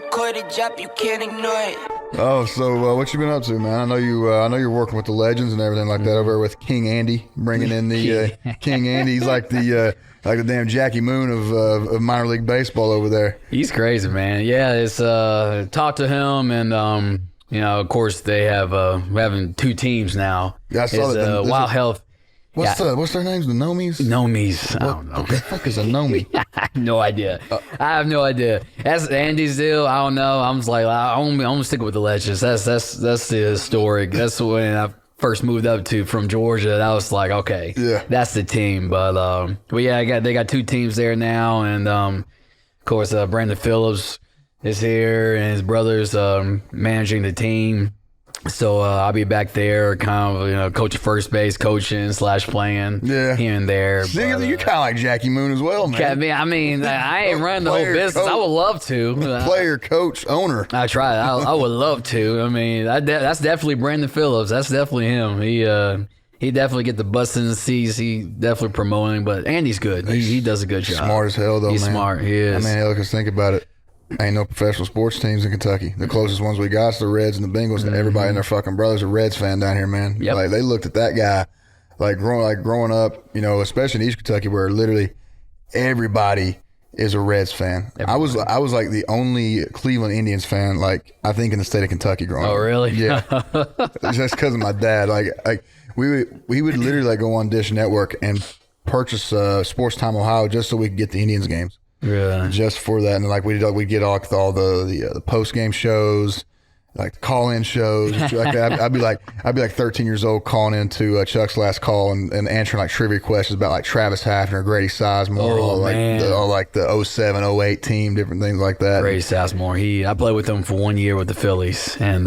record it, drop, you can't ignore it. Oh, so what you been up to, man? I know you're working with the legends and everything like that over with King Andy, bringing in the King Andy. He's like the damn Jackie Moon of minor league baseball over there. He's crazy, man. Yeah, it's talked to him, and of course they have we're having two teams now. Yeah, I saw that. Wild Health. What's their names? The Nomies? Nomies. I don't know. What the fuck is a Nomie? I have no idea. I have no idea. That's Andy's deal. I don't know. I'm just like, I'm gonna stick with the legends. That's the historic. That's when I first moved up from Georgia. That was like, okay, yeah, that's the team. But yeah, they got two teams there now, and of course Brandon Phillips is here, and his brother's managing the team. So I'll be back there, kind of, coaching first base, coaching / playing here and there. See, you're kind of like Jackie Moon as well, man. I mean, I ain't running the whole business. Coach, I would love to. Player, coach, owner. I try. I would love to. I mean, that's definitely Brandon Phillips. That's definitely him. He definitely get the butts in the seats. He definitely promoting, but Andy's good. He does a good job. Smart as hell, though, He's man. Smart. He is. I mean, hell, because think about it. Ain't no professional sports teams in Kentucky. The closest ones we got is the Reds and the Bengals, and everybody and their fucking brother's a Reds fan down here, man. Yep. Like, they looked at that guy, growing up, especially in East Kentucky, where literally everybody is a Reds fan. Everybody. I was like the only Cleveland Indians fan, like, I think in the state of Kentucky growing up. Oh, really? Yeah. Just because of my dad. Like we would literally go on Dish Network and purchase Sports Time Ohio just so we could get the Indians games. Yeah. Just for that, and we'd get all the post game shows, like the call in shows. I'd be like 13 years old calling into Chuck's Last Call and answering like trivia questions about like Travis Hafner, Grady Sizemore, the 07, 08 team, different things like that. Grady Sizemore. I played with him for 1 year with the Phillies, and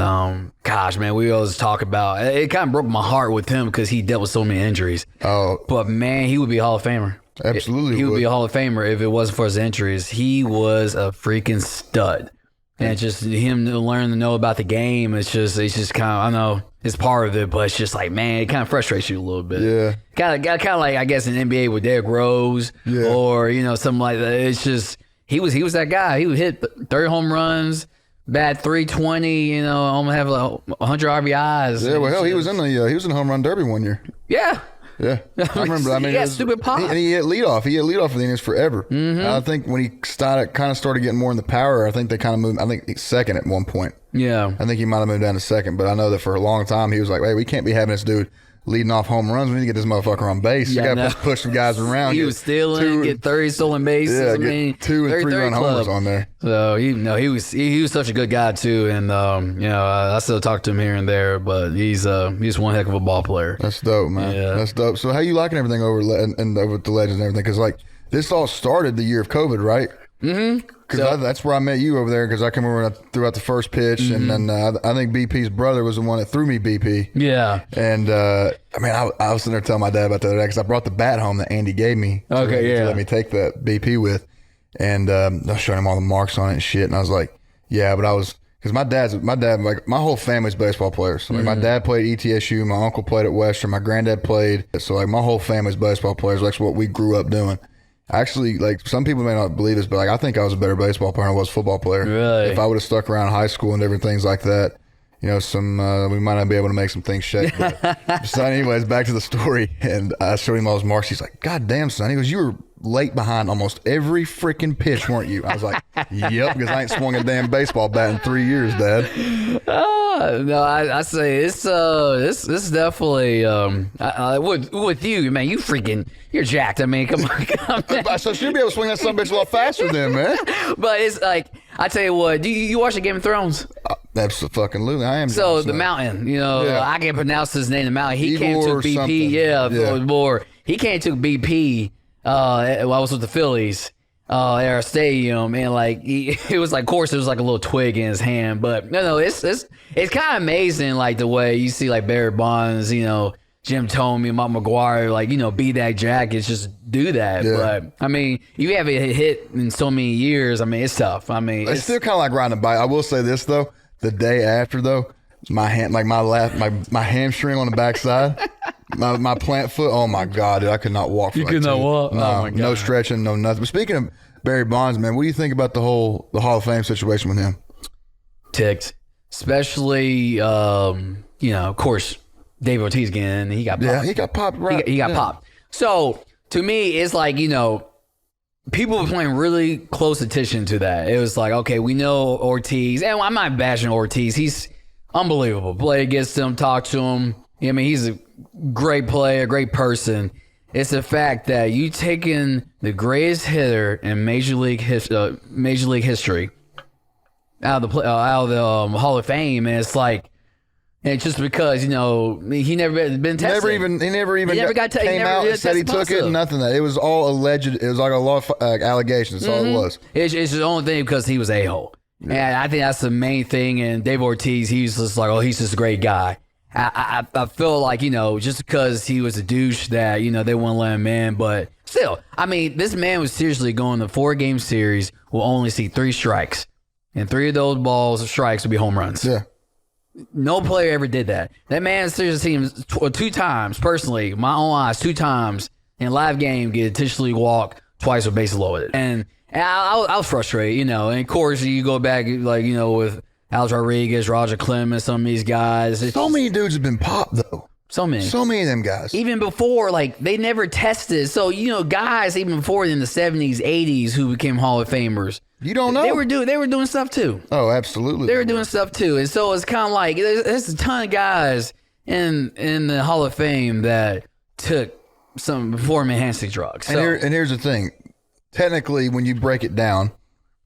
gosh, man, we always talk about it. Kind of broke my heart with him because he dealt with so many injuries. Oh, but man, he would be a Hall of Famer. Absolutely, he would be a Hall of Famer if it wasn't for his injuries. He was a freaking stud, and it's just him to learn to know about the game. It's just kind of, I know it's part of it, but it's just like, man, it kind of frustrates you a little bit. Yeah, kind of like I guess in NBA with Derrick Rose, or something like that. It's just he was that guy. He would hit 30 home runs, bat 320. Almost have like 100 RBIs. Yeah, well, hell, he was in the home run derby 1 year. Yeah. Yeah, I remember. I mean, he had stupid pop. He hit leadoff. He hit leadoff for the Indians forever. Mm-hmm. I think when he started getting more in the power, I think they kind of moved. I think second at one point. Yeah, I think he might have moved down to second, but I know that for a long time he was like, "Hey, we can't be having this dude leading off home runs. We need to get this motherfucker on base. Yeah, we got to push some guys around." He was stealing, get 30 stolen bases. Yeah, I mean, 2 and 3 run homers on there. So he was such a good guy too, and I still talk to him here and there, but he's one heck of a ball player. That's dope, man. Yeah. That's dope. So how you liking everything over with the legends and everything? Because like this all started the year of COVID, right? Mm-hmm. Because that's where I met you over there. Because I came over and I threw out the first pitch, and then I think BP's brother was the one that threw me BP. Yeah. And I was sitting there telling my dad about the other day because I brought the bat home that Andy gave me. To let me take that BP with, and I was showing him all the marks on it and shit. And I was like, yeah, but because my dad, like my whole family's baseball players. So, like, my dad played at ETSU, my uncle played at Western, my granddad played. So like my whole family's baseball players. That's what we grew up doing. Actually, like some people may not believe this, but like I think I was a better baseball player than I was a football player. Really? If I would have stuck around high school and different things like that, we might not be able to make some things shake. But, so anyways, back to the story, and I showed him all those marks. He's like, "God damn, son!" He goes, "You were late behind almost every freaking pitch, weren't you?" I was like, "Yep," because I ain't swung a damn baseball bat in 3 years, Dad. No, I say it's definitely with you, man. You're jacked. I mean, come on. So she'll be able to swing that son of a bitch a lot faster then, man. But it's like, I tell you what, do you watch the Game of Thrones? Absolutely, I am. So the Mountain, I can't pronounce his name. The Mountain. He came to BP. He came to BP. While I was with the Phillies at our stadium, and like it was like, of course, it was like a little twig in his hand, but no, it's kind of amazing, like the way you see like Barry Bonds, Jim Thome, Mark McGwire, like be that jackets, just do that. Yeah. But I mean, you haven't hit in so many years. I mean, it's tough. I mean, it's still kind of like riding a bike. I will say this though, the day after though, my hand, like my hamstring on the backside. My plant foot, oh my God, dude, I could not walk for could not walk? No, oh my God. No stretching, no nothing. But speaking of Barry Bonds, man, what do you think about the Hall of Fame situation with him? ticked, especially, you know, of course, Dave Ortiz again, he got popped. Yeah, he got popped, right? He got popped. So, to me, it's like, you know, people were paying really close attention to that. It was like, okay, we know Ortiz, and I'm not bashing Ortiz. He's unbelievable. Play against him, talk to him. I mean, he's a great player, great person. It's the fact that you taking the greatest hitter in Major League history out of the Hall of Fame, and it's like, and just because, you know, he never been tested. He never came out and said he took it. Nothing. It was all alleged. It was like a lot of allegations. That's all it was. It's the only thing because he was a-hole. Yeah. And I think that's the main thing. And Dave Ortiz, he's just like, oh, he's just a great guy. I feel like, you know, just because he was a douche that, you know, they wouldn't let him in. But still, I mean, this man was seriously going to 4-game series, will only see 3 strikes. And 3 of those balls of strikes would be home runs. Yeah. No player ever did that. That man seriously seen him 2 times, personally, my own eyes, 2 times in live game, get intentionally walk, twice with bases loaded. And I was frustrated, you know. And of course, you go back, like, you know, with Alex Rodriguez, Roger Clemens, some of these guys. So many dudes have been popped, though. So many of them guys. Even before, like, they never tested. So, you know, guys even before in the 70s, 80s who became Hall of Famers. You don't know. They were doing stuff too. Oh, absolutely. They were doing stuff too. And so it's kind of like there's a ton of guys in the Hall of Fame that took some performance-enhancing drugs. So, and here's the thing. Technically, when you break it down,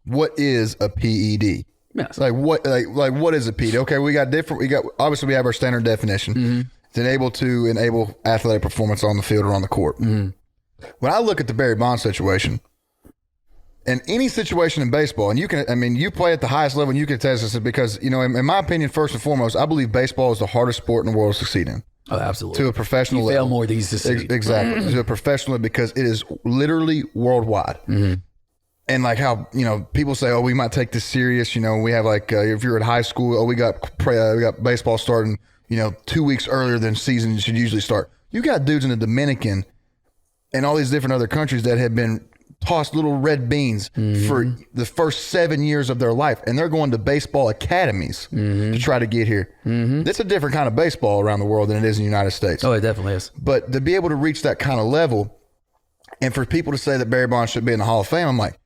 what is a PED? Yes. Like what is a PED? Okay, we got obviously we have our standard definition. Mm-hmm. It's enable athletic performance on the field or on the court. Mm-hmm. When I look at the Barry Bonds situation, and any situation in baseball, and you play at the highest level, and you can attest this because, you know, in my opinion, first and foremost, I believe baseball is the hardest sport in the world to succeed in. Oh, absolutely. To a professional level. Fail more these to succeed. Exactly. To a professional level, because it is literally worldwide. Mm-hmm. And like how, you know, people say, oh, we might take this serious. You know, we have like, if you're at high school, oh, we got baseball starting, you know, 2 weeks earlier than season should usually start. You got dudes in the Dominican and all these different other countries that have been tossed little red beans for the first 7 years of their life, and they're going to baseball academies to try to get here. It's a different kind of baseball around the world than it is in the United States. Oh, it definitely is. But to be able to reach that kind of level, and for people to say that Barry Bonds should be in the Hall of Fame, I'm like,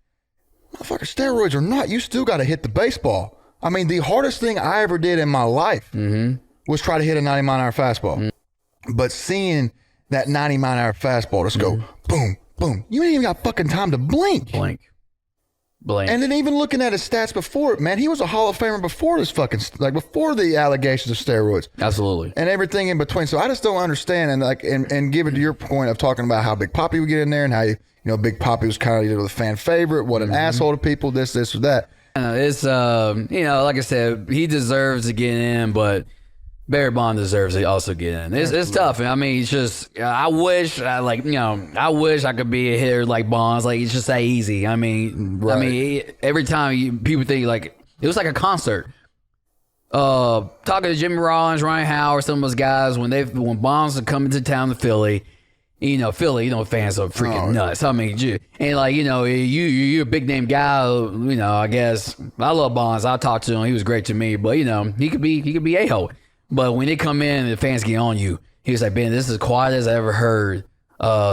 motherfucker, steroids or not, you still got to hit the baseball. I mean, the hardest thing I ever did in my life was try to hit a 90-mile-an-hour fastball. But seeing that 90-mile-an-hour fastball just go boom, boom, you ain't even got fucking time to blink. Blink. And then even looking at his stats before it, man, he was a Hall of Famer before this before the allegations of steroids. Absolutely. And everything in between. So I just don't understand. And give it to your point of talking about how Big Papi would get in there and how, you know, Big Papi was kind of a fan favorite, what an asshole to people, this or that. It's, you know, like I said, he deserves to get in, but Barry Bonds deserves to also get in. It's tough. I mean, it's just, I wish I could be a hitter like Bonds. Like, it's just that easy. I mean, every time people think, like, it was like a concert. Talking to Jimmy Rollins, Ryan Howard, some of those guys, when Bonds would come into town to Philly, you know, fans are freaking nuts. I mean, and like, you know, you're a big name guy. You know, I guess I love Bonds. I talked to him. He was great to me. But, you know, he could be a-hole. But when they come in and the fans get on you, he was like, Ben, this is as quiet as I ever heard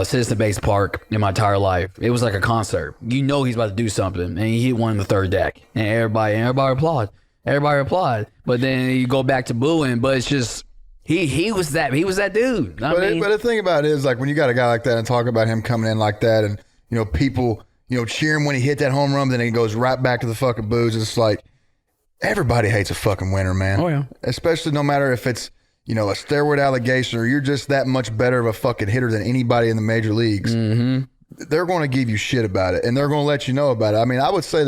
Citizen Base Park in my entire life. It was like a concert. You know he's about to do something, and he hit one in the third deck, and everybody applauded. Everybody applauded. But then you go back to booing, but it's just he was that dude. But the thing about it is, like, when you got a guy like that and talk about him coming in like that, and, you know, people, you know, cheer him when he hit that home run, then he goes right back to the fucking booze. It's like, everybody hates a fucking winner, man. Oh, yeah. Especially no matter if it's, you know, a steroid allegation or you're just that much better of a fucking hitter than anybody in the major leagues. They're going to give you shit about it, and they're going to let you know about it. I mean, I would say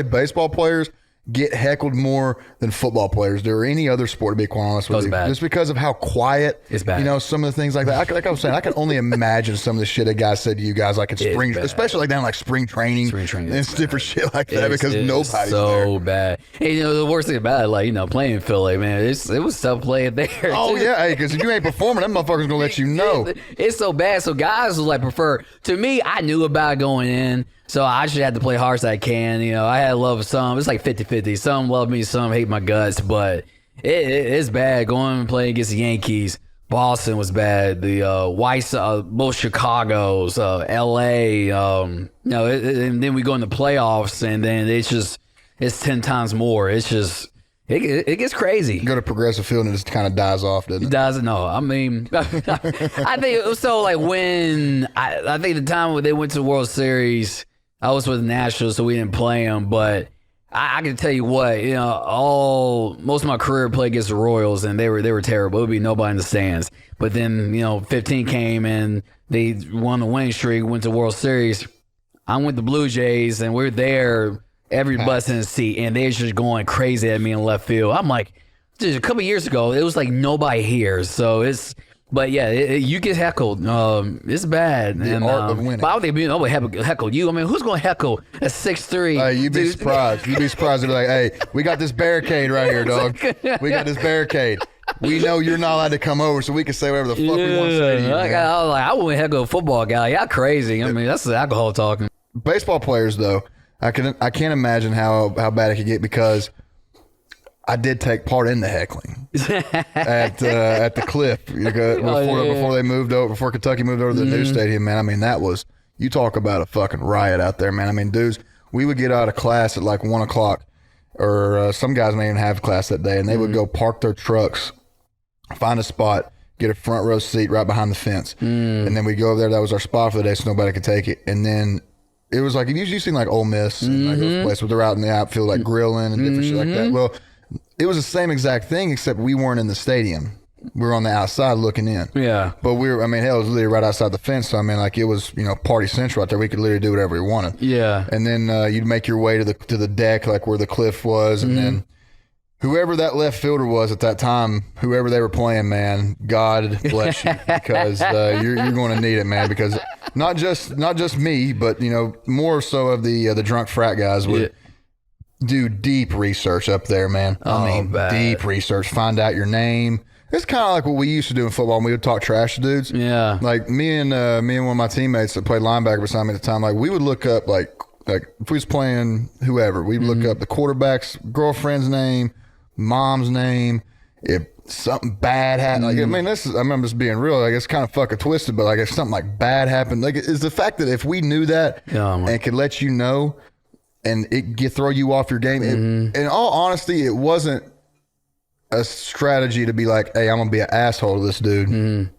baseball players get heckled more than football players do, or any other sport, to be quite honest with you. Just because of how quiet, it's bad. You know, some of the things like that. Like I was saying, I can only imagine some of the shit a guy said to you guys, like in spring, especially like down like spring training and different shit like that, because nobody's there. So bad. And, you know, the worst thing about it, like, you know, playing in Philly, man, it was tough playing there. Oh yeah, hey, because if you ain't performing, them motherfuckers gonna let you know. It's so bad. So guys would like prefer. To me, I knew about going in. So I actually had to play hard as I can. I had love of some. It's like 50-50. Some love me, some hate my guts. But it's bad going and playing against the Yankees. Boston was bad. The White Sox, both Chicago's, L.A. And then we go in the playoffs, and then it's 10 times more. It's just it gets crazy. You go to Progressive Field and it just kind of dies off, doesn't it? It doesn't. No, I mean, I think it was so like when I think the time when they went to the World Series, I was with the Nationals, so we didn't play them, but. I can tell you what, most of my career played against the Royals, and they were terrible. It would be nobody in the stands. But then, 15 came and they won the winning streak, went to the World Series. I went to Blue Jays, and we're there, every bus in the seat, and they're just going crazy at me in left field. I'm like, just a couple of years ago, it was like nobody here. So but yeah, you get heckled. It's bad. The art of winning. But I don't think nobody heckled you. I mean, who's going to heckle a 6'3"? You'd be surprised. You'd be surprised. They'd be like, hey, we got this barricade right here, dog. We got this barricade. We know you're not allowed to come over, so we can say whatever the fuck we want to say to you. I wouldn't heckle a football guy. Y'all crazy. I mean, that's the alcohol talking. Baseball players, though, I can't imagine how bad it could get because I did take part in the heckling at the Cliff before they moved over, before Kentucky moved over to the new stadium, man. I mean, you talk about a fucking riot out there, man. I mean, dudes, we would get out of class at like 1 o'clock, or some guys may even have class that day, and they would go park their trucks, find a spot, get a front row seat right behind the fence, and then we go over there. That was our spot for the day, so nobody could take it. And then it was like, you've usually seen like Ole Miss and like those places where they're out in the outfield like grilling and different shit like that. Well, it was the same exact thing, except we weren't in the stadium. We were on the outside looking in. Yeah. But hell, it was literally right outside the fence. So, I mean, like, it was, party central out there. We could literally do whatever we wanted. Yeah. And then you'd make your way to the deck, like where the Cliff was. And then whoever that left fielder was at that time, whoever they were playing, man, God bless you. Because you're going to need it, man. Because not just me, but, more so of the drunk frat guys would do deep research up there, man. Deep research. Find out your name. It's kind of like what we used to do in football when we would talk trash to dudes. Yeah. Like me and one of my teammates that played linebacker beside me at the time, like we would look up like if we was playing whoever, we'd look up the quarterback's girlfriend's name, mom's name. If something bad happened, like I remember this being real. Like it's kind of fucking twisted, but like if something like bad happened, like it's the fact that if we knew that and could let you know. And it throw you off your game. In all honesty, it wasn't a strategy to be like, hey, I'm going to be an asshole to this dude.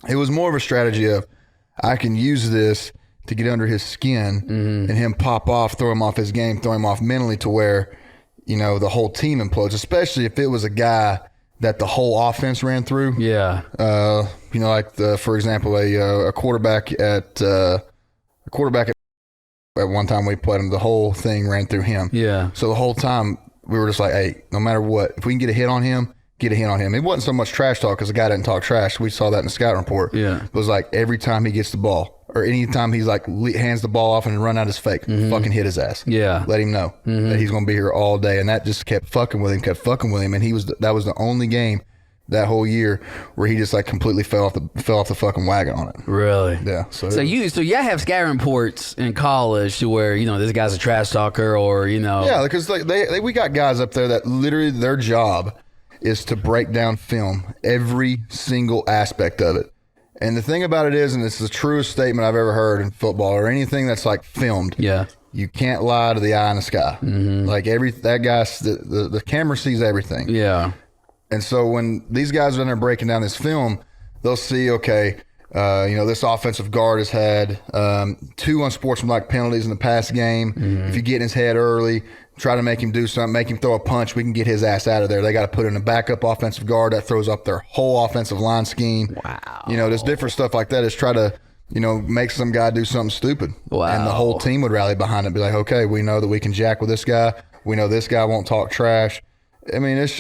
It was more of a strategy of, I can use this to get under his skin and him pop off, throw him off his game, throw him off mentally to where, the whole team implodes, especially if it was a guy that the whole offense ran through. Yeah. Like, for example, a quarterback at one time we played him, the whole thing ran through him. Yeah. So the whole time we were just like, hey, no matter what, if we can get a hit on him, get a hit on him. It wasn't so much trash talk because the guy didn't talk trash. We saw that in the scout report. Yeah. It was like every time he gets the ball or anytime he's like hands the ball off and run out his fake, fucking hit his ass. Yeah. Let him know that he's going to be here all day. And that just kept fucking with him. And that was the only game that whole year where he just like completely fell off the fucking wagon on it. Really? Yeah. So y'all have scouting reports in college to where this guy's a trash talker or Yeah, because we got guys up there that literally their job is to break down film, every single aspect of it. And the thing about it is, and this is the truest statement I've ever heard in football or anything that's like filmed. Yeah. You can't lie to the eye in the sky. Like that guy, the camera sees everything. Yeah. And so when these guys are in there breaking down this film, they'll see, okay, this offensive guard has had 2 unsportsmanlike penalties in the past game. If you get in his head early, try to make him do something, make him throw a punch, we can get his ass out of there. They got to put in a backup offensive guard that throws up their whole offensive line scheme. Wow. There's different stuff like that. Is try to, make some guy do something stupid. Wow. And the whole team would rally behind it, be like, okay, we know that we can jack with this guy. We know this guy won't talk trash. I mean, it's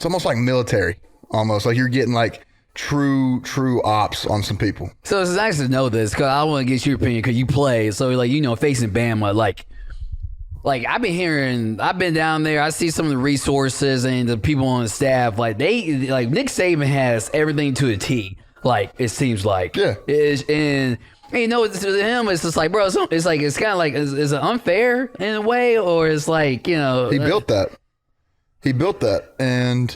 almost like military, almost like you're getting like true ops on some people. So it's nice to know this because I want to get your opinion because you play. So like, facing Bama, like I've been down there. I see some of the resources and the people on the staff. Like Nick Saban has everything to a T. Like it seems like yeah. And And, to him, it's just like, bro, it's like, it's kind of like, is it unfair in a way? Or it's like, He built that. He built that. And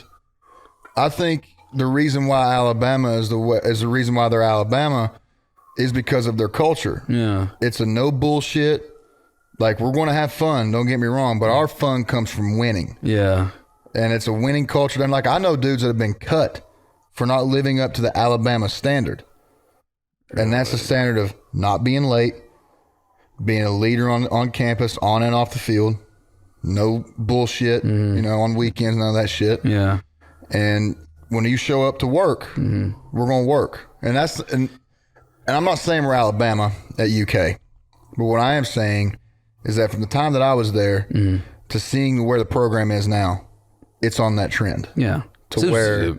I think the reason why Alabama is the reason why they're Alabama is because of their culture. Yeah. It's a no bullshit. Like, we're going to have fun, don't get me wrong, but our fun comes from winning. Yeah. And it's a winning culture. And like, I know dudes that have been cut for not living up to the Alabama standard. And that's the standard of not being late, being a leader on campus, on and off the field, no bullshit, on weekends, none of that shit. Yeah. And when you show up to work, we're going to work. And and I'm not saying we're Alabama at UK, but what I am saying is that from the time that I was there to seeing where the program is now, it's on that trend. Yeah.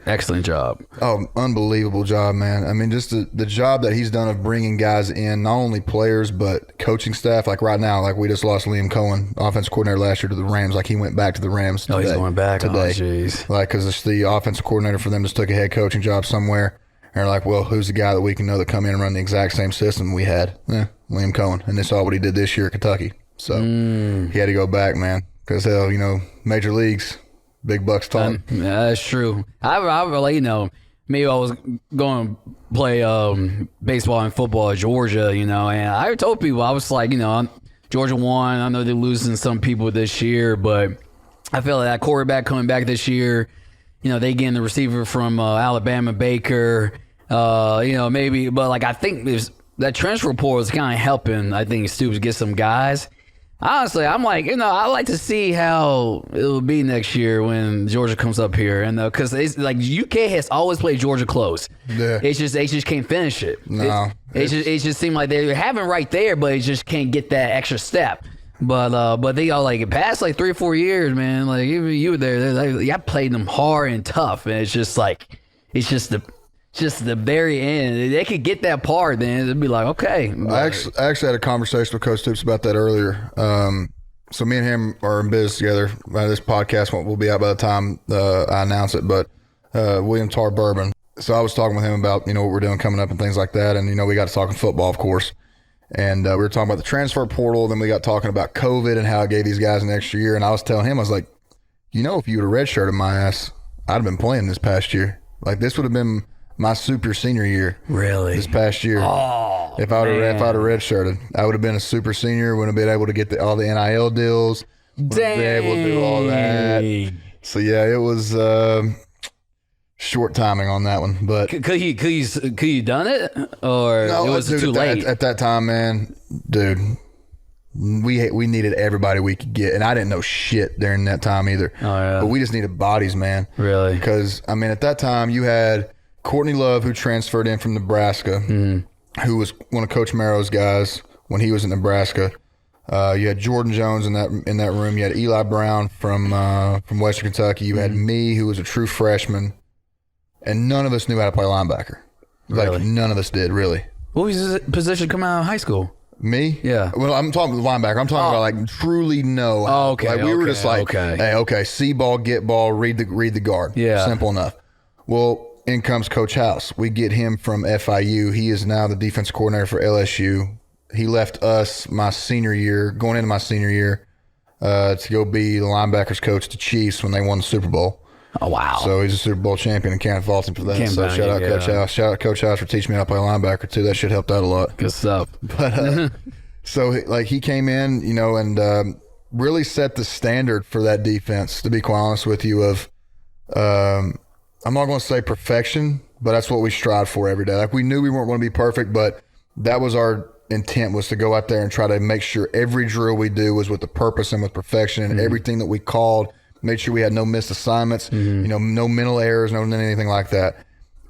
Excellent job. Oh, unbelievable job, man. I mean, just the job that he's done of bringing guys in, not only players, but coaching staff. Like right now, like we just lost Liam Cohen, offensive coordinator last year to the Rams. Like he went back to the Rams today. Oh, he's going back today. Oh, jeez. Like, because the offensive coordinator for them just took a head coaching job somewhere. And they're like, well, who's the guy that we can know that come in and run the exact same system we had? Liam Cohen. And they saw what he did this year at Kentucky. So he had to go back, man. Because hell, major leagues. Big bucks talk. Yeah, that's true. I really, maybe I was going to play baseball and football at Georgia, and I told people, I was like, Georgia won. I know they're losing some people this year, but I feel like that quarterback coming back this year, they getting the receiver from Alabama, Baker, maybe, but like I think that transfer portal is kind of helping, I think, Stoops get some guys. Honestly, I'm like, I like to see how it'll be next year when Georgia comes up here, and because it's like UK has always played Georgia close. Yeah, they just can't finish it. No, it just seemed like they're having right there, but it just can't get that extra step. But they all like past like 3 or 4 years, man. Like even you were there, I played them hard and tough, and it's just the very end. They could get that part, then it'd be like, okay. I actually had a conversation with Coach Stoops about that earlier. So me and him are in business together. This podcast will be out by the time I announce it, but William Tarr Bourbon. So I was talking with him about, what we're doing coming up and things like that. And, we got to talking football, of course. And we were talking about the transfer portal. Then we got talking about COVID and how it gave these guys an extra year. And I was telling him, I was like, if you would have redshirted my ass, I'd have been playing this past year. Like this would have been my super senior year. Really? This past year. Oh, if I'd have redshirted, I would have been a super senior, wouldn't have been able to get all the NIL deals. Dang. Been able to do all that. So yeah, it was short timing on that one. But could you done it? Or no, it was too late? At that time, man, dude, we needed everybody we could get. And I didn't know shit during that time either. Oh, yeah. But we just needed bodies, man. Really? Because, I mean, at that time, you had Courtney Love, who transferred in from Nebraska, who was one of Coach Merrow's guys when he was in Nebraska. You had Jordan Jones in that room. You had Eli Brown from Western Kentucky. You had me, who was a true freshman, and none of us knew how to play linebacker. Like really? None of us did, really. What was his position coming out of high school? Me? Yeah. Well, I'm talking linebacker. I'm talking about like truly know. Oh, okay. Like we were just like, hey, okay, see ball, get ball, read the guard. Yeah. Simple enough. Well, in comes Coach House. We get him from FIU. He is now the defense coordinator for LSU. He left us my senior year, going into my senior year, to go be the linebackers coach to Chiefs when they won the Super Bowl. Oh, wow. So he's a Super Bowl champion and can't fault him for that. So shout out Coach House. Shout out Coach House for teaching me how to play linebacker too. That shit helped out a lot. Good stuff. But so like he came in, and really set the standard for that defense, to be quite honest with you, of I'm not going to say perfection, but that's what we strive for every day. Like we knew we weren't going to be perfect, but that was our intent, was to go out there and try to make sure every drill we do was with the purpose and with perfection, and everything that we called, made sure we had no missed assignments, no mental errors, no anything like that.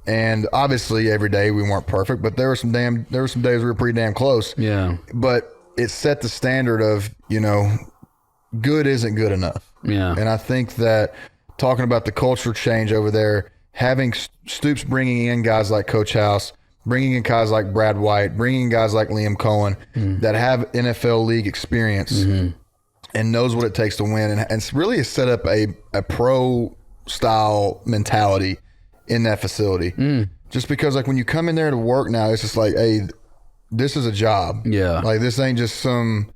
And obviously every day we weren't perfect, but there were some days we were pretty damn close. Yeah. But it set the standard of, good isn't good enough. Yeah. And I think that talking about the culture change over there, having Stoops bringing in guys like Coach House, bringing in guys like Brad White, bringing in guys like Liam Cohen that have NFL league experience and knows what it takes to win, and really has set up a pro style mentality in that facility. Just because like when you come in there to work now, it's just like, hey, this is a job. Yeah. Like, this ain't just some,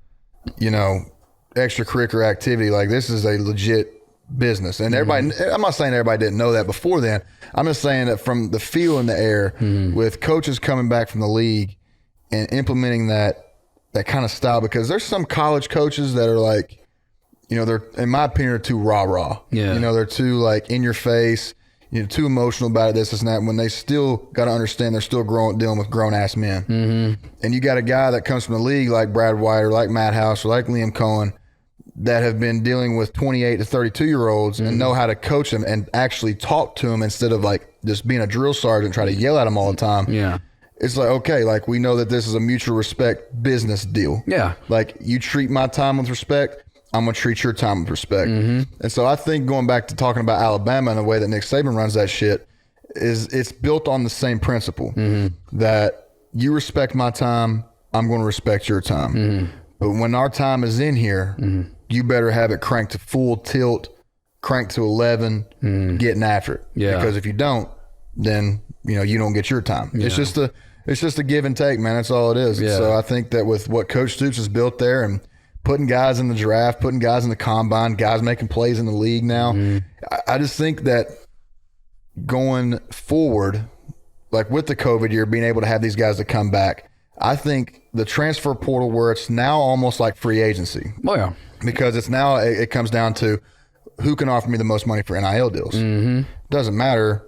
extracurricular activity. Like, this is a legit business. And everybody, I'm not saying everybody didn't know that before then. I'm just saying that from the feel in the air with coaches coming back from the league and implementing that kind of style, because there's some college coaches that are like, they're, in my opinion, are too rah-rah. Yeah. They're too like in your face, too emotional about it, this and that, when they still got to understand they're still dealing with grown-ass men. Mm-hmm. And you got a guy that comes from the league like Brad White or like Matt House or like Liam Cohen that have been dealing with 28 to 32-year-olds and know how to coach them and actually talk to them instead of like just being a drill sergeant, try to yell at them all the time. Yeah. It's like, okay, like we know that this is a mutual respect business deal. Yeah. Like, you treat my time with respect, I'm going to treat your time with respect. Mm-hmm. And so I think going back to talking about Alabama and the way that Nick Saban runs that shit is it's built on the same principle that you respect my time, I'm going to respect your time. Mm-hmm. But when our time is in here, you better have it cranked to full tilt, cranked to 11, getting after it. Yeah. Because if you don't, then, you don't get your time. Yeah. It's just a give and take, man. That's all it is. Yeah. So I think that with what Coach Stoops has built there and putting guys in the draft, putting guys in the combine, guys making plays in the league now, I just think that going forward, like with the COVID year, being able to have these guys to come back, I think the transfer portal where it's now almost like free agency. Oh, yeah. Because it's now, it comes down to who can offer me the most money for NIL deals. Mm-hmm. Doesn't matter,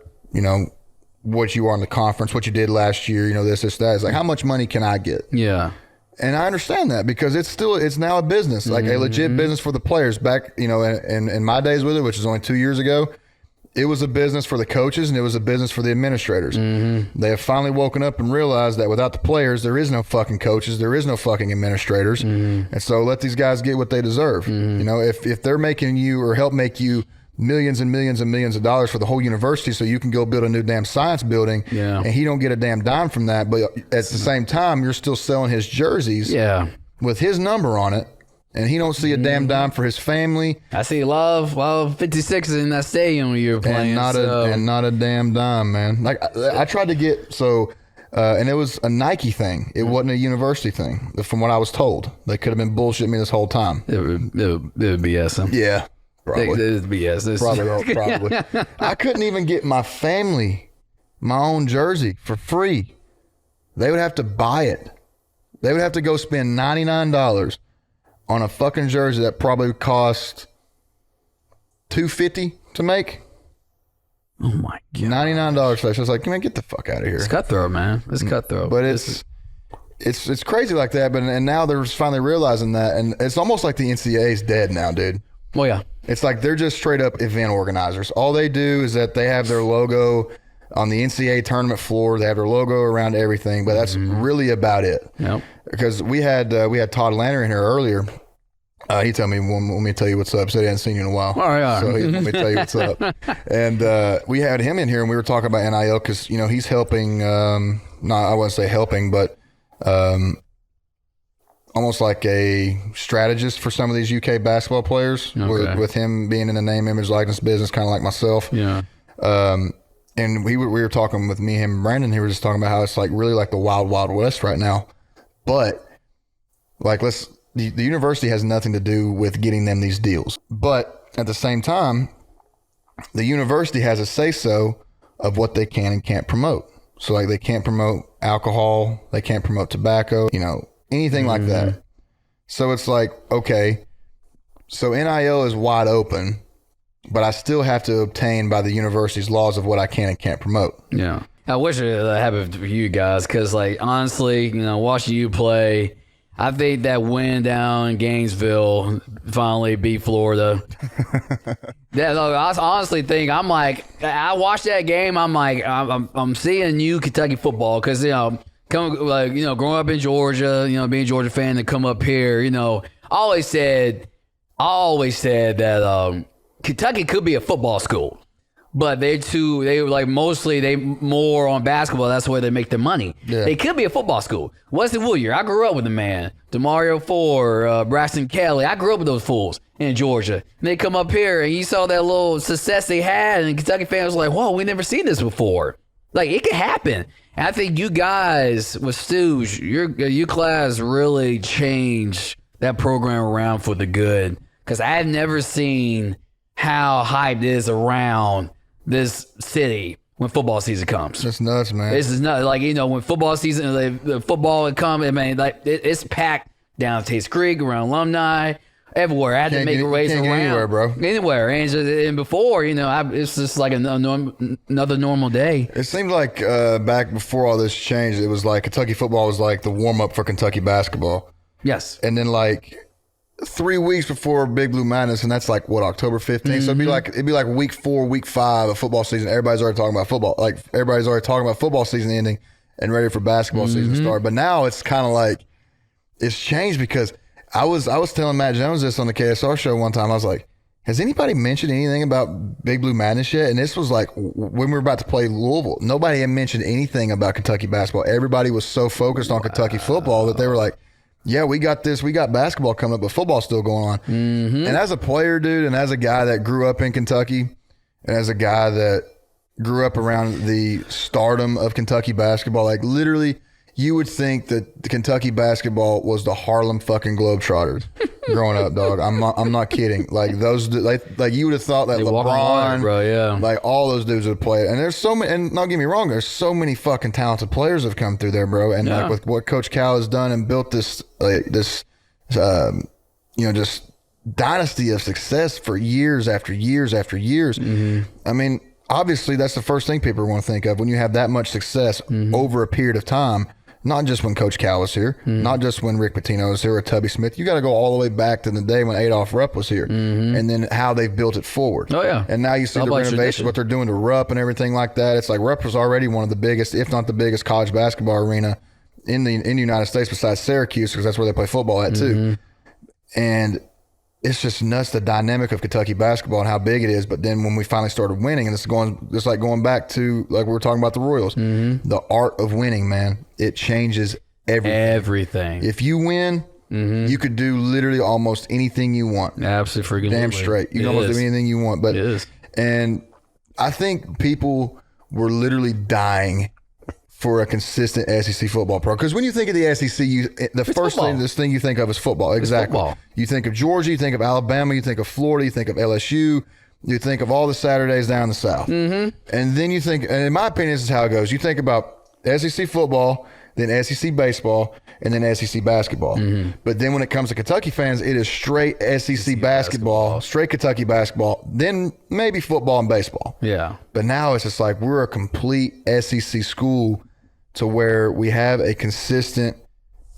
what you are in the conference, what you did last year, this, that. It's like, how much money can I get? Yeah. And I understand that because it's now a business, like a legit business for the players. Back, in my days with it, which is only 2 years ago, it was a business for the coaches and it was a business for the administrators. Mm-hmm. They have finally woken up and realized that without the players, there is no fucking coaches, there is no fucking administrators. Mm-hmm. And so let these guys get what they deserve. Mm-hmm. If they're making you or help make you millions and millions and millions of dollars for the whole university so you can go build a new damn science building, and he don't get a damn dime from that, but at the same time you're still selling his jerseys with his number on it, and he don't see a damn dime for his family. I see a lot of 56 in that stadium when you were playing, and not a damn dime, man. Like I tried to get and it was a Nike thing. It wasn't a university thing, from what I was told. They could have been bullshitting me this whole time. It would BS them. Yeah. Probably. It would BS. Probably. I couldn't even get my family my own jersey for free. They would have to buy it. They would have to go spend $99 on a fucking jersey that probably cost $250 to make. Oh my God. $99 for that. So I was like, man, get the fuck out of here. It's cutthroat, man. It's cutthroat. But it's crazy like that. And now they're finally realizing that, and it's almost like the NCAA is dead now, dude. Well, yeah. It's like they're just straight up event organizers. All they do is that they have their logo on the NCAA tournament floor. They have their logo around everything, but that's really about it. Yep. Because we had Todd Lanner in here earlier. He told me, let me tell you what's up. So he hadn't seen you in a while. Oh, yeah. So let me tell you what's up. And we had him in here, and we were talking about NIL because, he's helping, I wouldn't say helping, but almost like a strategist for some of these UK basketball players, with him being in the name, image, likeness business, kind of like myself. Yeah. And we were talking with me, him, and Brandon. He was just talking about how it's like really like the wild, wild west right now. But like, the university has nothing to do with getting them these deals. But at the same time, the university has a say-so of what they can and can't promote. So like, they can't promote alcohol, they can't promote tobacco, anything like that. So it's like, okay, so NIL is wide open, but I still have to obtain by the university's laws of what I can and can't promote. Yeah. I wish it happened for you guys, because like, honestly, watching you play, I think that win down in Gainesville finally beat Florida. I honestly think, I'm like, I watched that game, I'm like, I'm seeing new Kentucky football, because growing up in Georgia, being a Georgia fan, to come up here, I always said that Kentucky could be a football school, but they more on basketball. That's where they make their money. Yeah. They could be a football school. Wesley Woodyard, I grew up with the man. DeMario Ford, Braxton Kelly, I grew up with those fools in Georgia. And they come up here, and you saw that little success they had, and Kentucky fans were like, whoa, we never seen this before. Like, it could happen. And I think you guys with Stooge, your class really changed that program around for the good. Because I had never seen how hyped it is around this city when football season comes. It's nuts, man. This is nuts. Like, when football season, the football would come, it's packed down Taste Creek, around Alumni, everywhere. I had to make a race around. Anywhere, bro. Anywhere. And before, it's just like another normal day. It seemed like back before all this changed, it was like Kentucky football was like the warm-up for Kentucky basketball. Yes. And then 3 weeks before Big Blue Madness, and that's October 15th. So it'd be like week 4, week 5 of football season. Everybody's already talking about football. Everybody's already talking about football season ending and ready for basketball season to start. But now it's kind of it's changed because I was telling Matt Jones this on the KSR show one time. I was like, has anybody mentioned anything about Big Blue Madness yet? And this was when we were about to play Louisville. Nobody had mentioned anything about Kentucky basketball. Everybody was so focused on Kentucky football that they were like, yeah, we got this. We got basketball coming up, but football's still going on. Mm-hmm. And as a player, dude, and as a guy that grew up in Kentucky, and as a guy that grew up around the stardom of Kentucky basketball, literally, you would think that the Kentucky basketball was the Harlem fucking Globetrotters growing up, dog. I'm not kidding. Those, you would have thought that LeBron, bro, yeah, all those dudes would play. And there's so many. And don't get me wrong, there's so many fucking talented players have come through there, bro. And with what Coach Cal has done and built this just dynasty of success for years after years after years. Mm-hmm. I mean, obviously, that's the first thing people want to think of when you have that much success over a period of time. Not just when Coach Cal was here, not just when Rick Pitino was here or Tubby Smith. You got to go all the way back to the day when Adolph Rupp was here, and then how they've built it forward. Oh, yeah. And now you see the renovations, what they're doing to Rupp and everything like that. It's like Rupp was already one of the biggest, if not the biggest, college basketball arena in the United States besides Syracuse, because that's where they play football at too. And it's just nuts, the dynamic of Kentucky basketball and how big it is. But then when we finally started winning, and it's going back to we were talking about the Royals, the art of winning, man, it changes everything. If you win, you could do literally almost anything you want. Absolutely, damn straight. You can almost do anything you want. But and I think people were literally dying for a consistent SEC football program. Because when you think of the SEC, this thing you think of is football. Exactly. Football. You think of Georgia, you think of Alabama, you think of Florida, you think of LSU, you think of all the Saturdays down the South. And then you think, and in my opinion, this is how it goes. You think about SEC football, then SEC baseball, and then SEC basketball. But then when it comes to Kentucky fans, it is straight SEC basketball, straight Kentucky basketball, then maybe football and baseball. Yeah. But now it's just we're a complete SEC school to where we have a consistent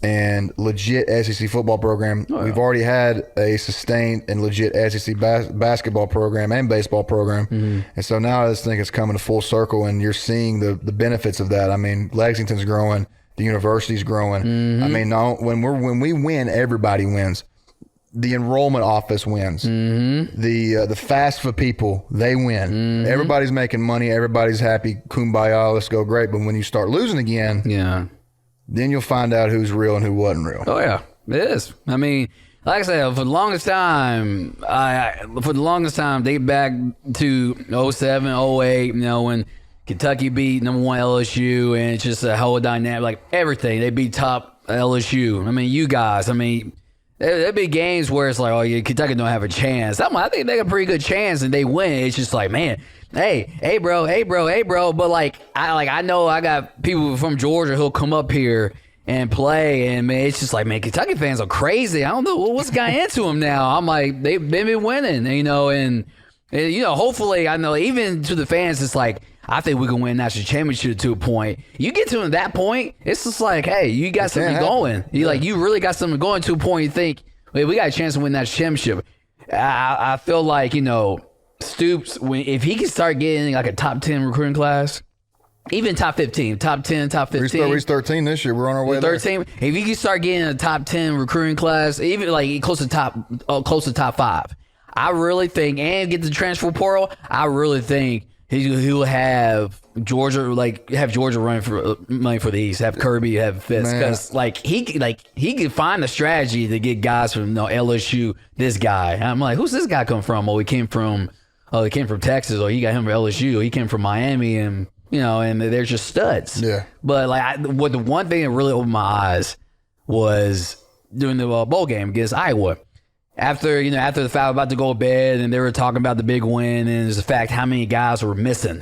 and legit SEC football program. Oh, yeah. We've already had a sustained and legit SEC basketball program and baseball program. And so now I just think it's coming to full circle, and you're seeing the benefits of that. I mean, Lexington's growing, the university's growing. I mean, when we win, everybody wins. The enrollment office wins. The FAFSA people, they win. Everybody's making money. Everybody's happy. Kumbaya, let's go, great. But when you start losing again, then you'll find out who's real and who wasn't real. Oh yeah, it is. I mean, like I said, for the longest time, they back to 07, 08, when Kentucky beat number 1 LSU, and it's just a whole dynamic, everything. They beat top LSU. I mean, you guys, there'd be games where it's Kentucky don't have a chance. I think they got a pretty good chance, and they win. It's just man, hey, bro. But I know I got people from Georgia who'll come up here and play, and man, it's just man, Kentucky fans are crazy. I don't know what's got into them now. I'm they've been winning, and hopefully, I know even to the fans, it's I think we can win national championship to a point. You get to that point, it's just hey, you got something going. You really got something going to a point. You think, wait, we got a chance to win that championship. I feel Stoops, if he can start getting a top 10 recruiting class, even top 15, top 10, top 15. We're 13 this year. We're on our way 13. There. If you can start getting a top 10 recruiting class, even close to top 5, I really think, and get the transfer portal, I really think he'll have Georgia running for money for the East, have Kirby, have Fitz, because he could find a strategy to get guys from LSU. This guy, I'm who's this guy come from? Oh, he came from Texas, or he got him from LSU, or he came from Miami, and and they're just studs. Yeah. But like, the one thing that really opened my eyes was during the bowl game against Iowa. After the foul, about to go to bed, and they were talking about the big win, and the fact how many guys were missing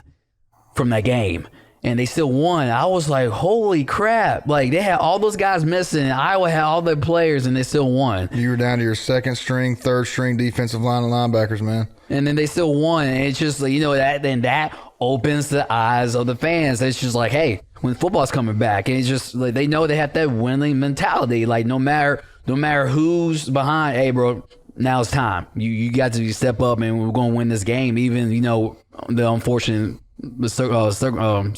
from that game, and they still won. I was like, holy crap! Like, they had all those guys missing, and Iowa had all their players, and they still won. You were down to your second string, third string defensive line and linebackers, man. And then they still won, and it's just like, that opens the eyes of the fans. It's just like, hey, when football's coming back, and it's just like they know they have that winning mentality. Like, no matter who's behind, hey, bro, now it's time. You got to step up, and we're going to win this game, even, the unfortunate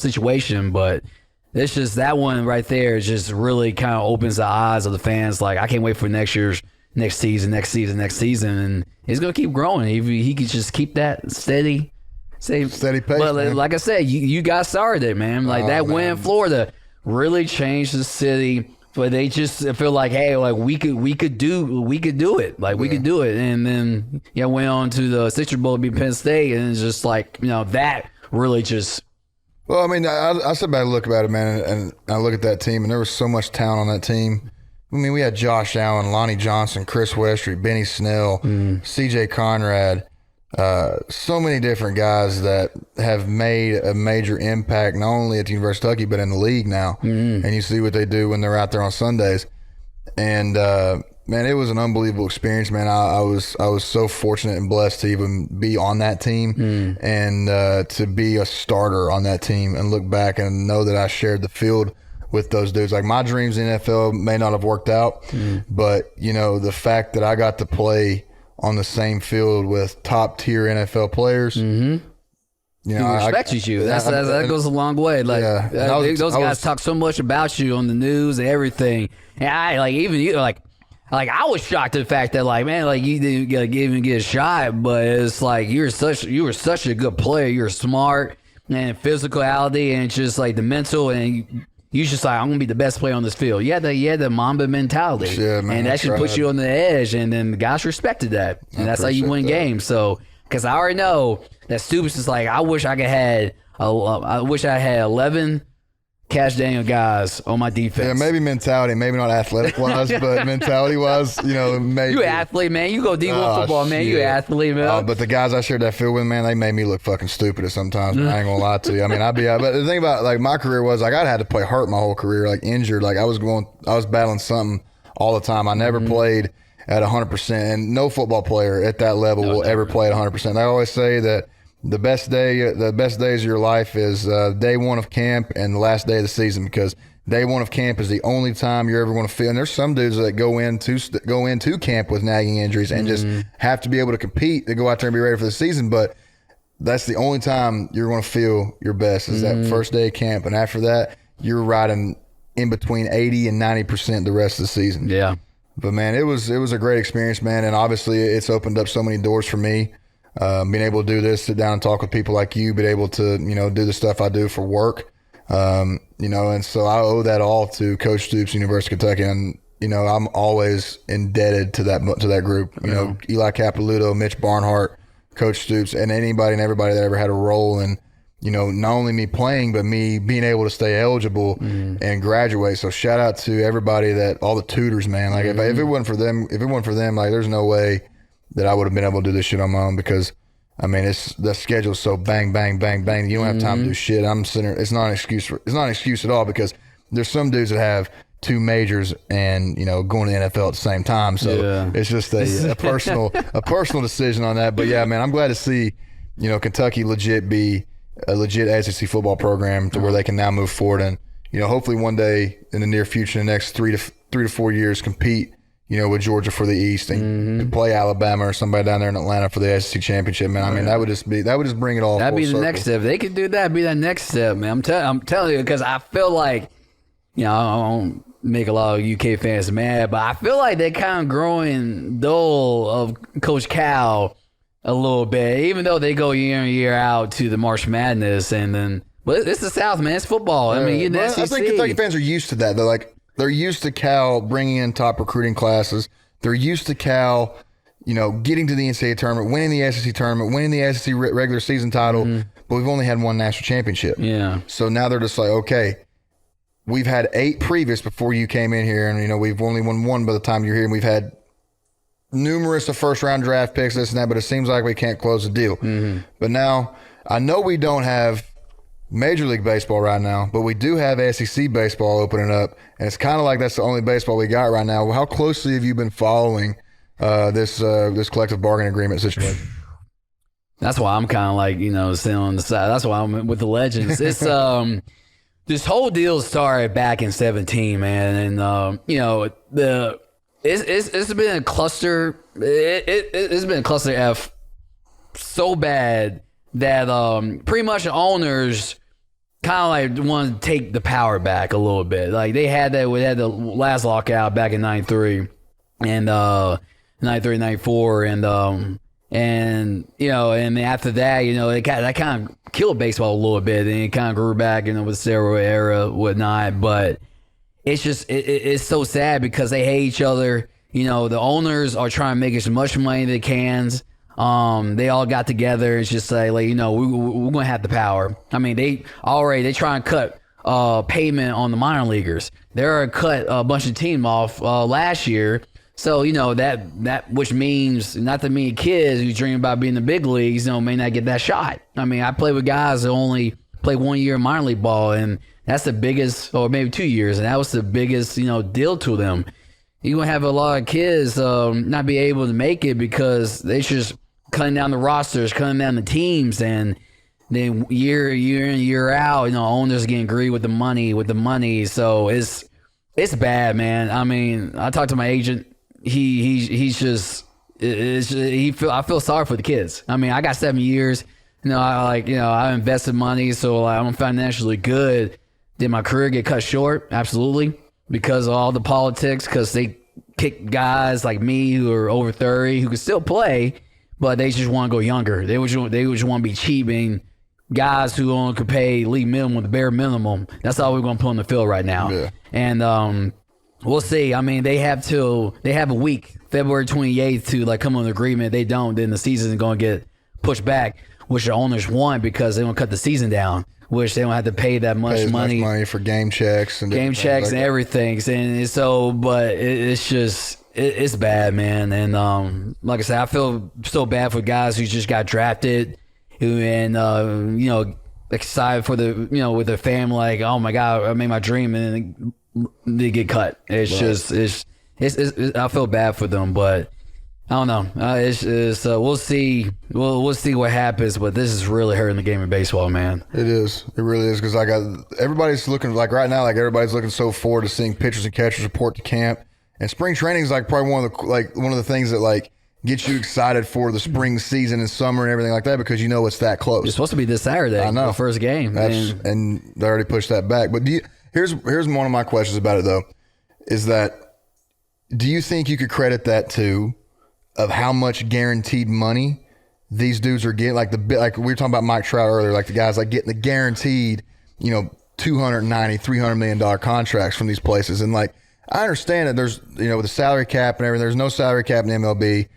situation. But it's just that one right there just really kind of opens the eyes of the fans. Like, I can't wait for next season, and it's going to keep growing. If he could just keep that steady pace. But like I said, you guys started it, man. Like, that win in Florida really changed the city. But they just feel like, hey, like we could do it. Like, we could do it. And then went on to the Citrus Bowl to beat Penn State, and it's just like, that really just. Well, I mean, I sit back and look about it, man, and I look at that team, and there was so much talent on that team. I mean, we had Josh Allen, Lonnie Johnson, Chris Westry, Benny Snell, C.J. Conrad, so many different guys that have made a major impact, not only at the University of Kentucky, but in the league now. And you see what they do when they're out there on Sundays. And, man, it was an unbelievable experience, man. I was so fortunate and blessed to even be on that team and to be a starter on that team and look back and know that I shared the field with those dudes. Like, my dreams in the NFL may not have worked out, but, the fact that I got to play on the same field with top tier NFL players. He respects you. That goes a long way. Like, those guys talk so much about you on the news and everything. And I was shocked at the fact that, like, man, like, you didn't even get a shot, but it's like you were such a good player. You're smart and physicality, and it's just like the mental, and you just like, I'm gonna be the best player on this field. You had the Mamba mentality, man, and that should put you on the edge. And then the guys respected that, and that's how you win games. So, because I already know that Stupid is like, I wish I had 11 Cash Daniel guys on my defense. Yeah, maybe mentality, maybe not athletic wise, but mentality wise, maybe. You an athlete, man. You go D1 football, man. You an athlete, man. But the guys I shared that field with, man, they made me look fucking stupid sometimes. I ain't gonna lie to you. I mean, but the thing about, like, my career was, like, I had to play hurt my whole career, like, injured. Like, I was battling something all the time. I never played at 100%, and no football player at that level will ever play at 100%. I always say that the best days of your life is day one of camp and the last day of the season, because day one of camp is the only time you're ever going to feel. And there's some dudes that go into camp with nagging injuries and just have to be able to compete to go out there and be ready for the season. But that's the only time you're going to feel your best is that first day of camp. And after that, you're riding in between 80 and 90% the rest of the season. Yeah. But, man, it was a great experience, man. And obviously it's opened up so many doors for me. Being able to do this, sit down and talk with people like you, being able to, do the stuff I do for work, and so I owe that all to Coach Stoops, University of Kentucky, and, I'm always indebted to that group. Eli Capilouto, Mitch Barnhart, Coach Stoops, and anybody and everybody that ever had a role in, not only me playing, but me being able to stay eligible and graduate. So shout out to everybody, all the tutors, man. Like, if it wasn't for them, like, there's no way that I would have been able to do this shit on my own, because, I mean, the schedule's so bang, bang, bang, bang. You don't have time to do shit. It's not an excuse at all, because there's some dudes that have 2 majors and, going to the NFL at the same time. So it's just a personal decision on that. But yeah, man, I'm glad to see, Kentucky be a legit SEC football program to where they can now move forward and, hopefully one day in the near future, in the next 3 to 4 years, compete, with Georgia for the East and play Alabama or somebody down there in Atlanta for the SEC championship, man. I mean, that would just bring it all. That'd be the circle. next step. They could do that. Be that next step, man. I'm telling you, because I feel like, I don't make a lot of UK fans mad, but I feel like they're kind of growing dull of Coach Cal a little bit, even though they go year in, year out to the March Madness, and then, but it's the South, man. It's football. I mean, I think Kentucky fans are used to that. They're used to Cal bringing in top recruiting classes. They're used to Cal, getting to the NCAA tournament, winning the SEC tournament, winning the SEC regular season title, but we've only had one national championship. Yeah. So now they're just like, okay, we've had 8 previous before you came in here, and we've only won 1 by the time you're here, and we've had numerous of first-round draft picks, this and that, but it seems like we can't close the deal. Mm-hmm. But now, I know we don't have Major League Baseball right now, but we do have SEC baseball opening up, and it's kind of like that's the only baseball we got right now. How closely have you been following this collective bargaining agreement situation? That's why I'm kind of like, sitting on the side. That's why I'm with the Legends. It's this whole deal started back in 2017, man, and it's been a cluster. It's been a cluster F so bad that pretty much the owners kind of like want to take the power back a little bit. Like they had that, we had the last lockout back in 93 and 93, 94, and after that, that kind of killed baseball a little bit, and it kind of grew back, with the steroid era, whatnot. But it's just it's so sad because they hate each other. The owners are trying to make as much money as they can. They all got together. It's just like we're gonna have the power. I mean, they try and cut payment on the minor leaguers. They're cut a bunch of team off last year. So that which means not that many kids who dream about being in the big leagues may not get that shot. I mean, I play with guys that only play 1 year minor league ball, and that's the biggest, or maybe 2 years, and that was the biggest deal to them. You're gonna have a lot of kids not be able to make it because they just cutting down the rosters, cutting down the teams, and then year in, year out, owners getting greedy with the money. So it's bad, man. I mean, I talked to my agent. I feel sorry for the kids. I mean, I got 7 years. I invested money, so I'm financially good. Did my career get cut short? Absolutely, because of all the politics. Because they kick guys like me who are over 30 who can still play, but they just want to go younger. They just want to be cheap, and guys who only could pay league minimum, the bare minimum. That's all we're going to put on the field right now. Yeah. And we'll see. I mean, they have a week, February 28th, to come on an agreement. If they don't, then the season is going to get pushed back, which the owners want because they want to cut the season down, which they don't have to pay that much money for game checks and everything. And so, but it's just it's bad, man. And like I said, I feel so bad for guys who just got drafted, excited for with their family, like, oh my God, I made my dream, and they get cut. It's right. It's I feel bad for them, but I don't know. We'll see. We'll see what happens, but this is really hurting the game of baseball, man. It is. It really is, because everybody's looking, right now, everybody's looking so forward to seeing pitchers and catchers report to camp, and spring training is probably one of the things that gets you excited for the spring season and summer and everything like that, because it's that close. It's supposed to be this Saturday. I know, the first game, and they already pushed that back. But here's one of my questions about it though, is that do you think you could credit that to of how much guaranteed money these dudes are getting? Like we were talking about Mike Trout earlier, like the guys getting the guaranteed, $290, $300 million contracts from these places. And I understand that there's, with the salary cap and everything, there's no salary cap in MLB,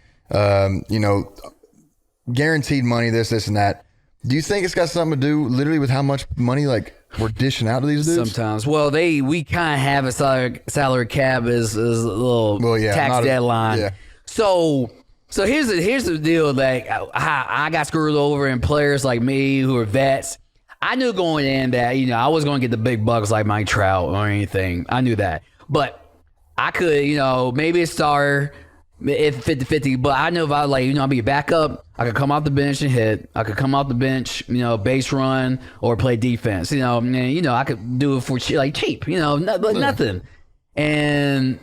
guaranteed money, this and that. Do you think it's got something to do literally with how much money we're dishing out to these dudes? Sometimes. Well, we kind of have a salary cap as a little tax deadline. Yeah. So here's the deal. I got screwed over, and players like me who are vets, I knew going in that I was going to get the big bucks like Mike Trout or anything. I knew that, but I could maybe a starter, if 50-50. But I know if I I'll be a backup, I could come off the bench and hit. I could come off the bench, base run or play defense. And I could do it for cheap. Nothing. And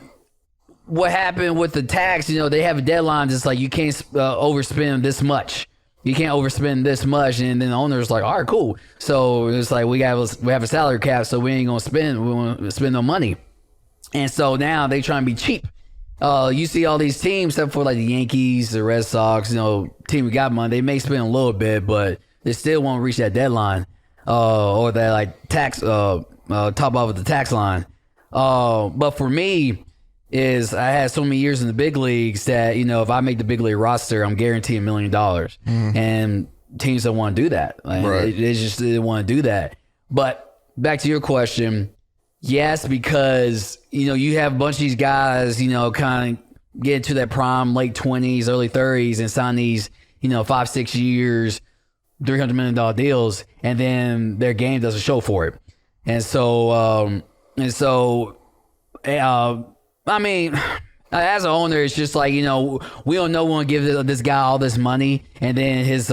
what happened with the tax, they have deadlines. It's you can't overspend this much. You can't overspend this much. And then the owner's all right, cool. So it's we have a salary cap, so we ain't going to spend. We won't spend no money. And so now they try and be cheap. You see all these teams, except for the Yankees, the Red Sox, team we got money, they may spend a little bit, but they still won't reach that deadline. Or that tax, top off of the tax line. But for me, I had so many years in the big leagues that, if I make the big league roster, I'm guaranteed $1 million. And teams don't want to do that. Like, they just didn't want to do that. But back to your question, yes, because, you have a bunch of these guys, kind of get into that prime, late 20s, early 30s, and sign these, 5-6 years, $300 million deals, and then their game doesn't show for it. And so, I mean, as an owner, it's just like, we don't know when to give this guy all this money, and then his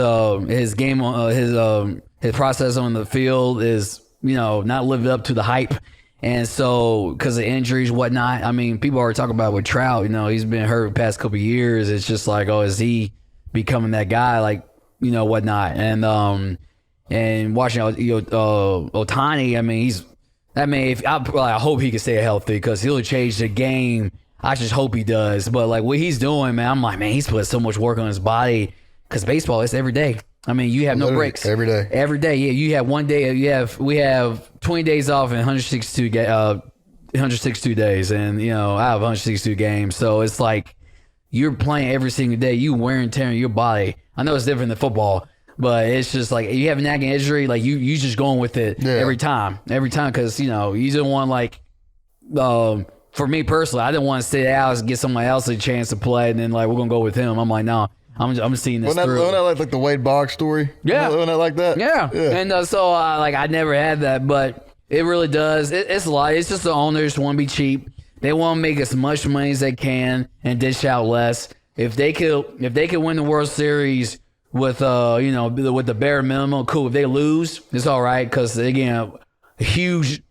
game, his process on the field is, not living up to the hype. And so, because of injuries, whatnot, I mean, people are talking about with Trout, he's been hurt the past couple of years. It's just like, is he becoming that guy? Like, whatnot. And watching, Ohtani, I mean, I hope he can stay healthy because he'll change the game. I just hope he does. But like what he's doing, man, I'm like, man, he's put so much work on his body because baseball is every day. I mean, you have no breaks. Every day. Every day. Yeah, you have one day. We have 20 days off and 162 days. And, I have 162 games. So it's like you're playing every single day. You wear and tear your body. I know it's different than football, but it's just like you have a nagging injury. Like you just going with it every time. Because, you don't want like, for me personally, I didn't want to sit out and get somebody else a chance to play. And then like, we're going to go with him. I'm like, no. I'm seeing this through. Wasn't that like the Wade Boggs story? Yeah. Wasn't that like that? Yeah. And so I never had that, but it really does. It's a lot. It's just the owners want to be cheap. They want to make as much money as they can and dish out less. If they could win the World Series with with the bare minimum, cool. If they lose, it's all right because they get a huge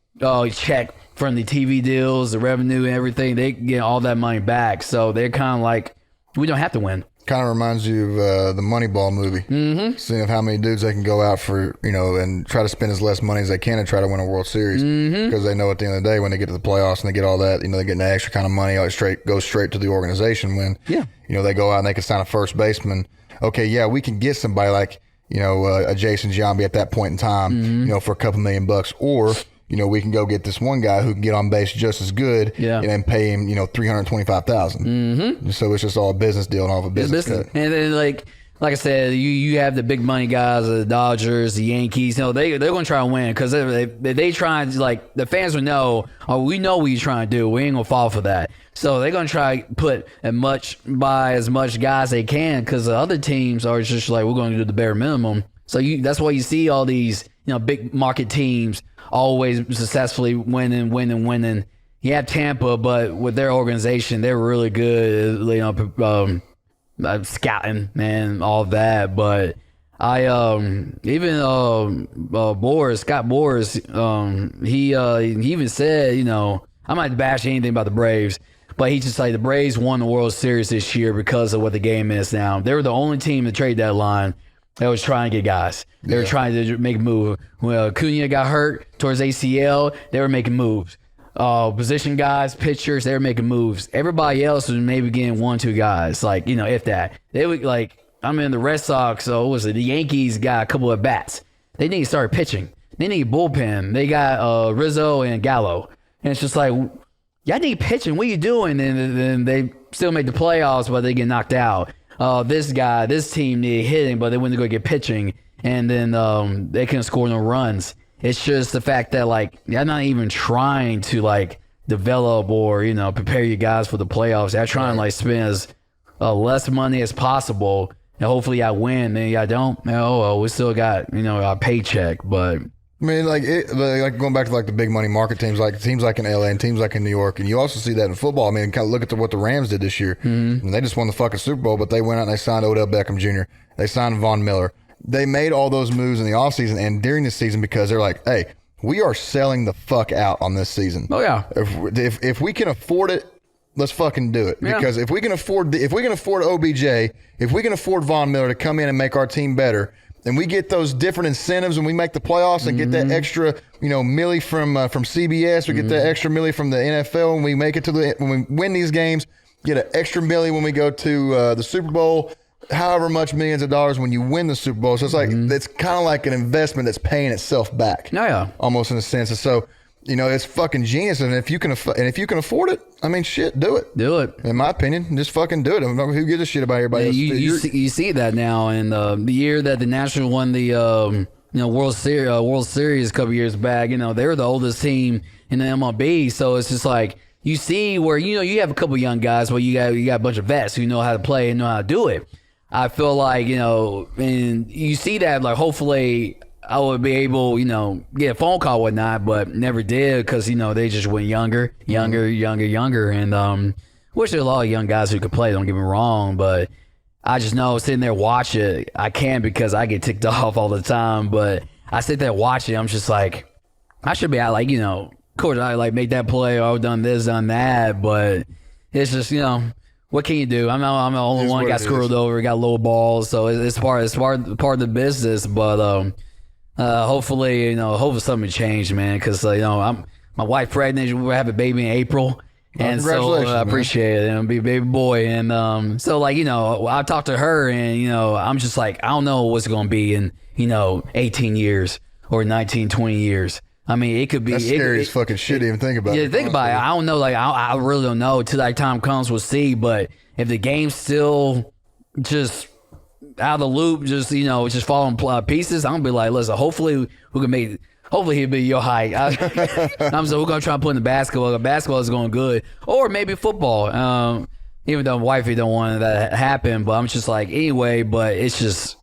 check from the TV deals, the revenue, and everything. They get all that money back. So they're kind of like, we don't have to win. Kind of reminds you of the Moneyball movie. Mm-hmm. Seeing how many dudes they can go out for, and try to spend as less money as they can and try to win a World Series. Because they know at the end of the day, when they get to the playoffs and they get all that, they're getting that extra kind of money, goes straight to the organization when, they go out and they can sign a first baseman. Okay, yeah, we can get somebody like, a Jason Giambi at that point in time, for a couple $1 million bucks. Or, we can go get this one guy who can get on base just as good and then pay him, $325,000. So it's just all a business deal and all of a business cut. And then like I said, you have the big money guys, the Dodgers, the Yankees. They're going to try to win because they try to, like, the fans will know, we know what you're trying to do. We ain't going to fall for that. So they're going to try to put buy as much guys they can because the other teams are just like, we're going to do the bare minimum. So that's why you see all these, big market teams always successfully winning. You have Tampa, but with their organization, they're really good, scouting and all that. But Scott Boras, he even said, I'm not bash anything about the Braves, but he just like the Braves won the World Series this year because of what the game is now. They were the only team to trade deadline that was trying to get guys. They were trying to make a move. When Acuna got hurt towards ACL, they were making moves. Position guys, pitchers, they were making moves. Everybody else was maybe getting 1-2 guys, like, if that. They would the Red Sox, the Yankees got a couple of bats. They need to start pitching. They need bullpen. They got Rizzo and Gallo. And it's just like, y'all need pitching. What are you doing? And then they still make the playoffs, but they get knocked out. This team needed hitting, but they went to go get pitching, and then they couldn't score no runs. It's just the fact that, like, they're not even trying to, develop or, prepare you guys for the playoffs. They're trying to, spend as less money as possible, and hopefully I win. Maybe I don't. We still got, our paycheck, but... I mean, going back to the big money market teams, teams like in LA and teams like in New York, and you also see that in football. I mean, kind of look at what the Rams did this year. Mm-hmm. And they just won the fucking Super Bowl, but they went out and they signed Odell Beckham Jr. They signed Von Miller. They made all those moves in the offseason and during the season because they're like, hey, we are selling the fuck out on this season. Oh yeah. If we can afford it, let's fucking do it. Yeah. Because if we can afford OBJ, if we can afford Von Miller to come in and make our team better. And we get those different incentives when we make the playoffs and get that extra, milli from CBS. We get that extra milli from the NFL when we make it when we win these games. Get an extra milli when we go to the Super Bowl. However much millions of dollars when you win the Super Bowl. So it's it's kind of like an investment that's paying itself back. Oh, yeah. Almost in a sense. And so it's fucking genius. And if you can afford it, I mean, shit, do it. Do it. In my opinion, just fucking do it. I don't know who gives a shit about everybody else. You see that now. And the year that the Nationals won the World Series a couple years back, they were the oldest team in the MLB. So it's just like you see where you have a couple young guys, but you got a bunch of vets who know how to play and know how to do it. I feel like and you see that, like, hopefully I would be able, get a phone call or whatnot, but never did because, they just went younger. And wish there were a lot of young guys who could play, don't get me wrong, but I just know sitting there watching, I can't because I get ticked off all the time, but I sit there watching, I'm just like, I should be out, like, of course I like make that play, or I've done this, done that, but it's just, what can you do? I'm the only one got screwed over, got low balls, so it's part of the business, but hopefully something changed, man, because I'm my wife pregnant, we'll have a baby in April. And so I appreciate it, and be a baby boy. And so, like, I talked to her, and, I'm just like, I don't know what's going to be in, 18 years or 19, 20 years. I mean, it could be. That's scary as fucking shit to even think about. Yeah, think about it. I don't know. Like, I really don't know. Till that time comes, we'll see. But if the game's still just out of the loop, just falling pieces, I'm going to be like, listen, hopefully we can make hopefully he'll be your height. I'm so we're gonna try to put in the basketball. Basketball is going good, or maybe football. Even though wifey don't want that to happen, but I'm just like anyway. But it's just,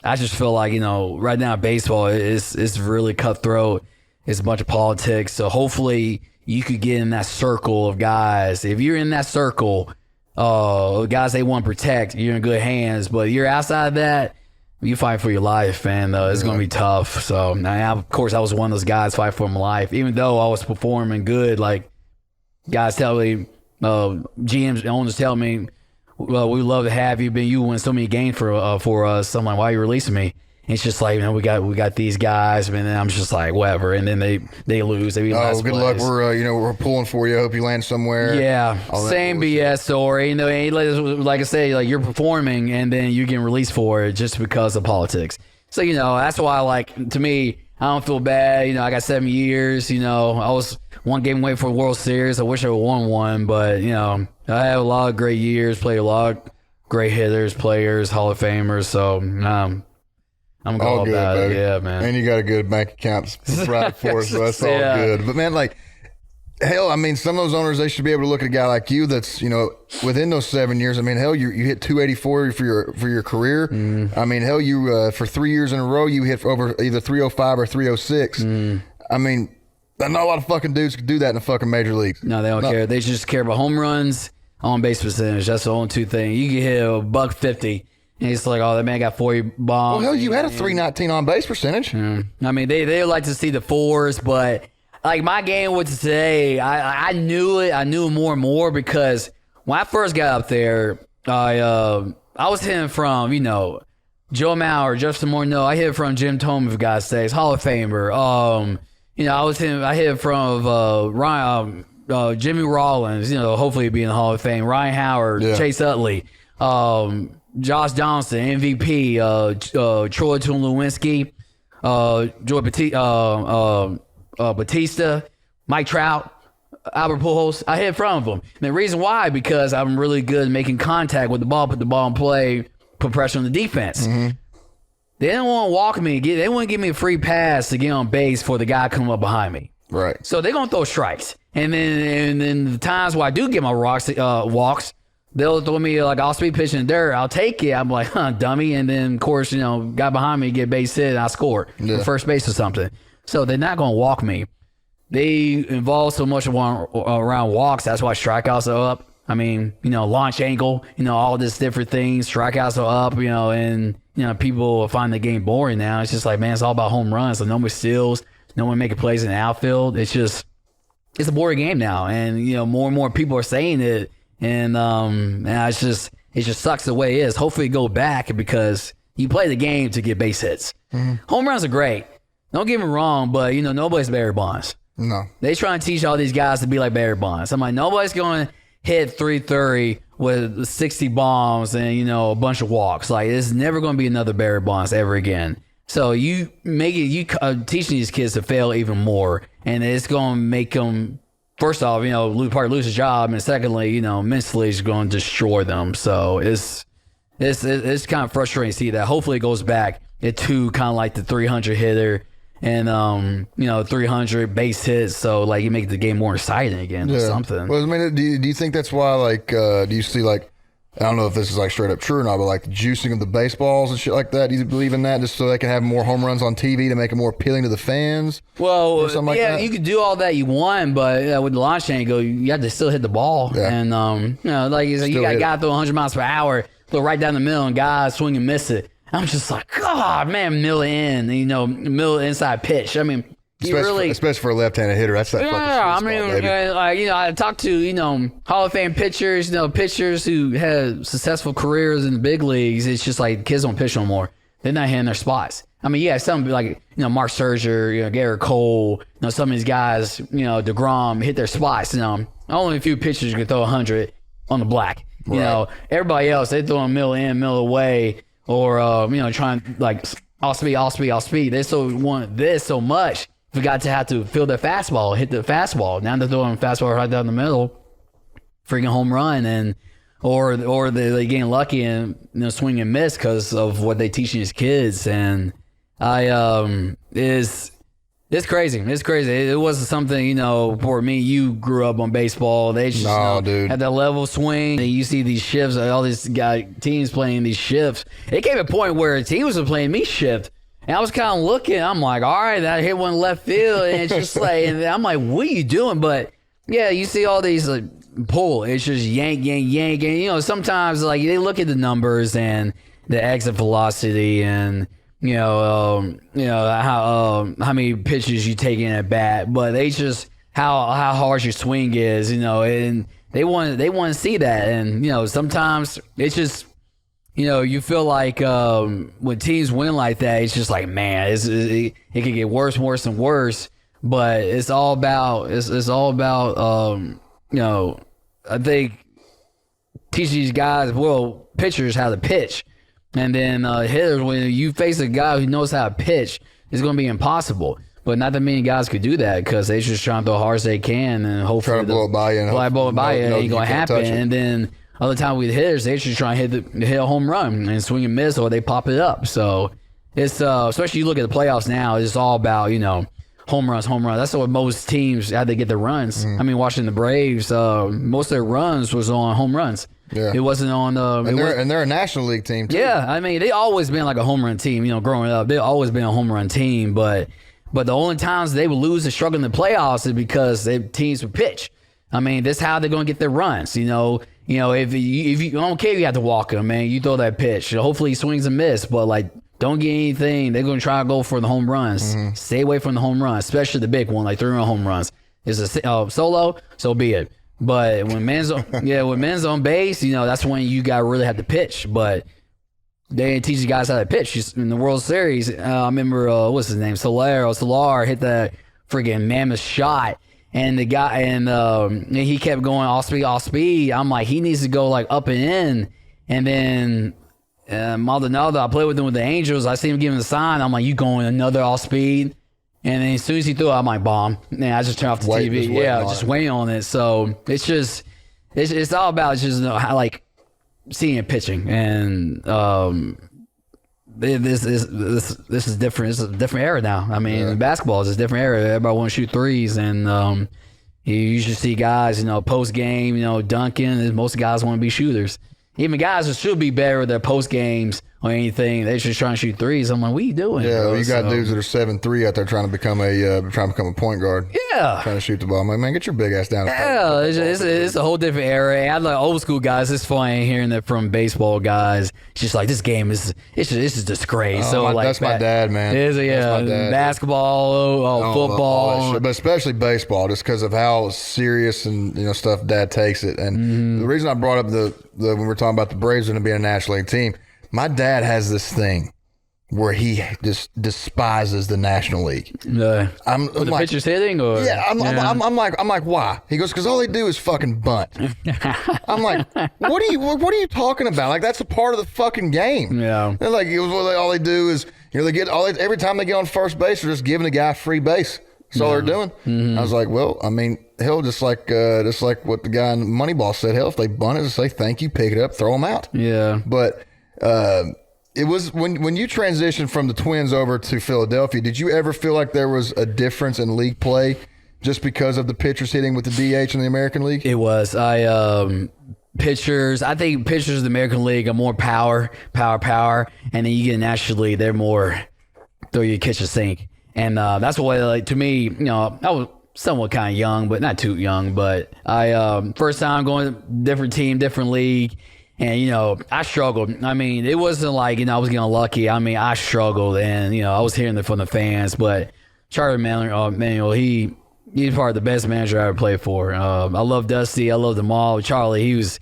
I just feel like right now baseball is really cutthroat. It's a bunch of politics. So hopefully you could get in that circle of guys. If you're in that circle, guys they want to protect, you're in good hands. But you're outside of that, you fight for your life, and it's going to be tough. So, of course, I was one of those guys fight for my life. Even though I was performing good, like, guys tell me, GMs and owners tell me, well, we love to have you, you win so many games for us. So I'm like, why are you releasing me? And it's just like, we got these guys, and then I'm just like, whatever. And then they lose. They beat last good place. luck. We're pulling for you. I hope you land somewhere. Yeah, same BS story. Like I say, like you're performing, and then you're getting released for it just because of politics. So that's why, to me, I don't feel bad. I got 7 years. I was one game away from World Series. I wish I would won one, but I have a lot of great years. Played a lot of great hitters, players, Hall of Famers. So I'm all good about it. Yeah, man. And you got a good bank account to provide for, so that's all good. But man, hell, some of those owners, they should be able to look at a guy like you that's, within those 7 years. Hell, you hit 284 for your career. Hell, you for 3 years in a row, you hit over either 305 or 306. Not a lot of fucking dudes could do that in the fucking major leagues. No, they don't care. They just care about home runs, on base percentage. That's the only two things. You can hit a $150. And it's like, oh, that man got 40 bombs. Well, hell, you had a 319 on base percentage. They like to see the fours, but like my game with today, I knew it. I knew it more and more because when I first got up there, I was hitting from, Joe Mauer, Justin Morneau. I hit from Jim Thome, for God's sakes, Hall of Famer. I hit from Ryan, Jimmy Rollins, hopefully being in the Hall of Fame, Ryan Howard, Chase Utley, Josh Johnson, MVP, Troy Tulowitzki, Joey Batista, Mike Trout, Albert Pujols. I hit from them. And the reason why, because I'm really good at making contact with the ball, put the ball in play, put pressure on the defense. They don't want to walk me. They want to give me a free pass to get on base for the guy coming up behind me. Right. So they're going to throw strikes. And then the times where I do get my walks, they'll throw me like off-speed pitch in the dirt. I'll take it. I'm like, dummy. And then, of course, guy behind me get base hit and I score for first base or something. So they're not going to walk me. They involve so much around walks. That's why strikeouts are up. Launch angle, all this different things. Strikeouts are up, and, people find the game boring now. It's just like, man, it's all about home runs. So no one steals. No one making plays in the outfield. It's a boring game now. And, more and more people are saying it. And it just sucks the way it is. Hopefully it go back because you play the game to get base hits. Home runs are great. Don't get me wrong, but nobody's Barry Bonds. No. They try and teach all these guys to be like Barry Bonds. I'm like, nobody's going to hit 330 with 60 bombs and a bunch of walks. Like, it's never going to be another Barry Bonds ever again. So you teaching these kids to fail even more, and it's going to make them, first off, lose a job, and secondly, mentally it's going to destroy them. So it's kind of frustrating to see that. Hopefully it goes back to kind of like the 300 hitter and 300 base hits, so like you make the game more exciting again or something. Well, I mean, do you think that's why, like, do you see, like, I don't know if this is like straight up true or not, but like the juicing of the baseballs and shit like that, do you believe in that just so they can have more home runs on TV to make it more appealing to the fans? Well, you could do all that you want, but with the launch angle, you have to still hit the ball. Yeah. And like you got a guy throw 100 miles per hour, throw right down the middle, and guys swing and miss it. I'm just like, God, man, middle inside pitch. I mean, especially for a left-handed hitter, that's that fucking sweet spot, baby. I talked to Hall of Fame pitchers, pitchers who had successful careers in the big leagues. It's just like kids don't pitch no more. They're not hitting their spots. I mean, yeah, some like Mark Scherzer, Garrett Cole, some of these guys, DeGrom hit their spots. Only a few pitchers can throw 100 on the black. Right. Everybody else they throwing middle in, middle away. Or, trying like all speed. They still want this so much. Forgot to have to feel their fastball, hit the fastball. Now they're throwing fastball right down the middle, freaking home run, or they getting lucky and swing and miss because of what they teaching these kids. And it's crazy. It's crazy. It wasn't something, for me, you grew up on baseball. They just had that level swing. And you see these shifts, all these teams playing these shifts. It came to a point where teams were playing me shift. And I was kind of looking. I'm like, all right, that hit one left field. And it's just like, and I'm like, what are you doing? But, yeah, you see all these pull. It's just yank. And, sometimes, like, they look at the numbers and the exit velocity and how many pitches you take in at bat, but they just how hard your swing is, and they want to see that, and sometimes it's just you feel like when teams win like that, it's just like, man, it can get worse and worse, but it's all about I think teach these guys, pitchers how to pitch. And then hitters, when you face a guy who knows how to pitch, it's going to be impossible. But not that many guys could do that because they just trying to throw hard as they can and hopefully try to blow it by you. It ain't going to happen. And then other time with hitters, they just trying to hit a home run and swing and miss, or they pop it up. So it's especially you look at the playoffs now, it's all about home runs. That's what most teams had to get their runs. I mean, watching the Braves, most of their runs was on home runs. Yeah. It wasn't on and they're a National League team too. Yeah, I mean, they always been like a home run team, growing up. They've always been a home run team, but the only times they would lose and struggle in the playoffs is because their teams would pitch. I mean, that's how they're going to get their runs, if you I don't care if you have to walk them, man, you throw that pitch. Hopefully he swings and miss, but like don't get anything. They're going to try to go for the home runs. Mm-hmm. Stay away from the home runs, especially the big one, like 3-run home runs. It's a solo, so be it. But when men's on base, that's when you got to really have to pitch. But they didn't teach you guys how to pitch. In the World Series, I remember, what's his name? Solar hit that friggin' mammoth shot. And the guy, and he kept going off speed. I'm like, he needs to go like up and in. And then Maldonado, I played with him with the Angels. I see him giving the sign. I'm like, you going another off speed? And then as soon as he threw it, I'm like, bomb. And I just turned off the TV. Just waiting on it. So it's just, it's all about just how, like, seeing pitching. And this is different. It's a different era now. I mean, basketball is a different era. Everybody want to shoot threes. And you usually see guys, post game, dunking. Most guys want to be shooters. Even guys who should be better with their post games or anything, they're just trying to shoot threes. I'm like, what are you doing? Yeah, bro? You got dudes that are 7'3" out there trying to become a point guard. Yeah, trying to shoot the ball. I'm like, man, get your big ass down. Yeah, it's a whole different era. And I like old school guys. It's funny hearing that from baseball guys. It's just like this game is a disgrace. That's my dad, man. It is, basketball, football, but especially baseball, just because of how serious and stuff Dad takes it. And the reason I brought up when we were talking about the Braves going to be a National League team. My dad has this thing where he just despises the National League. I'm the like, pitcher's hitting, or I'm like, why? He goes, because all they do is fucking bunt. I'm like, what are you talking about? Like, that's a part of the fucking game. Yeah. And like, all they do is they get every time they get on first base, they're just giving a guy free base. That's all they're doing. I was like, well, I mean, hell, just like what the guy in Moneyball said, hell, if they bunt it, just say thank you, pick it up, throw them out. Yeah. But it was when you transitioned from the Twins over to Philadelphia, did you ever feel like there was a difference in league play just because of the pitchers hitting with the DH in the American League? It was. Pitchers, I think pitchers in the American League are more power, and then you get nationally, they're more throw your kitchen sink. And that's why, like, to me, I was somewhat kind of young, but not too young. But I first time going to different team, different league, and I struggled. I mean, it wasn't like I was getting lucky. I mean, I struggled, and I was hearing it from the fans. But Charlie Manuel, he's probably the best manager I ever played for. I love Dusty. I love them all. Charlie, he was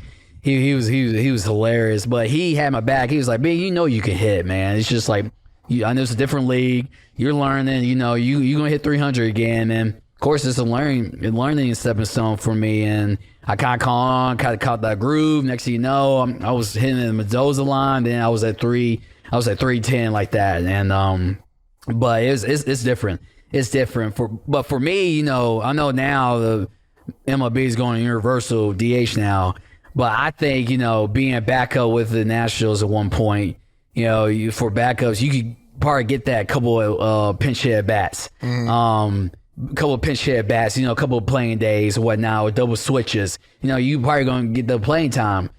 hilarious. But he had my back. He was like, man, you can hit, man. It's just like, I know it's a different league. You're learning, you're going to hit 300 again. And, of course, it's a learning stepping stone for me. And I kind of caught that groove. Next thing you know, I was hitting the Mendoza line. Then I was at 310 like that. And but it's different. It's different. But for me, I know now the MLB is going to universal DH now. But I think, being a backup with the Nationals at one point, for backups, you could probably get that couple of pinch hit at bats. Couple of pinch hit at bats, a couple of playing days or whatnot, with double switches. You probably going to get the playing time.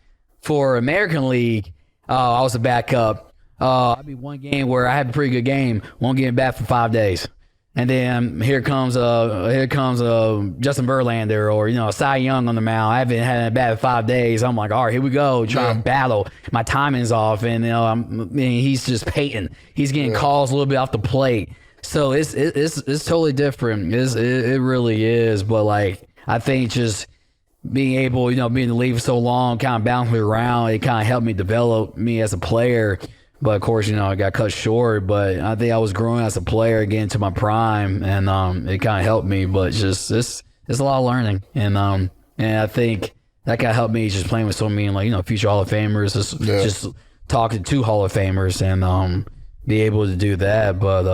For American League, I was a backup. I mean, one game where I had a pretty good game, won't get back for 5 days. And then here comes Justin Verlander or Cy Young on the mound. I haven't had a bat in 5 days. I'm like, all right, here we go, trying to battle. My timing's off, and he's just painting. He's getting calls a little bit off the plate. So it's totally different. It really is. But like, I think just being able, being in the league for so long, kind of bouncing around, it kind of helped me develop me as a player. But of course, I got cut short. But I think I was growing as a player, getting to my prime, and it kind of helped me. But just it's a lot of learning, and I think that kind of helped me just playing with so many future Hall of Famers, just talking to Hall of Famers, and be able to do that. But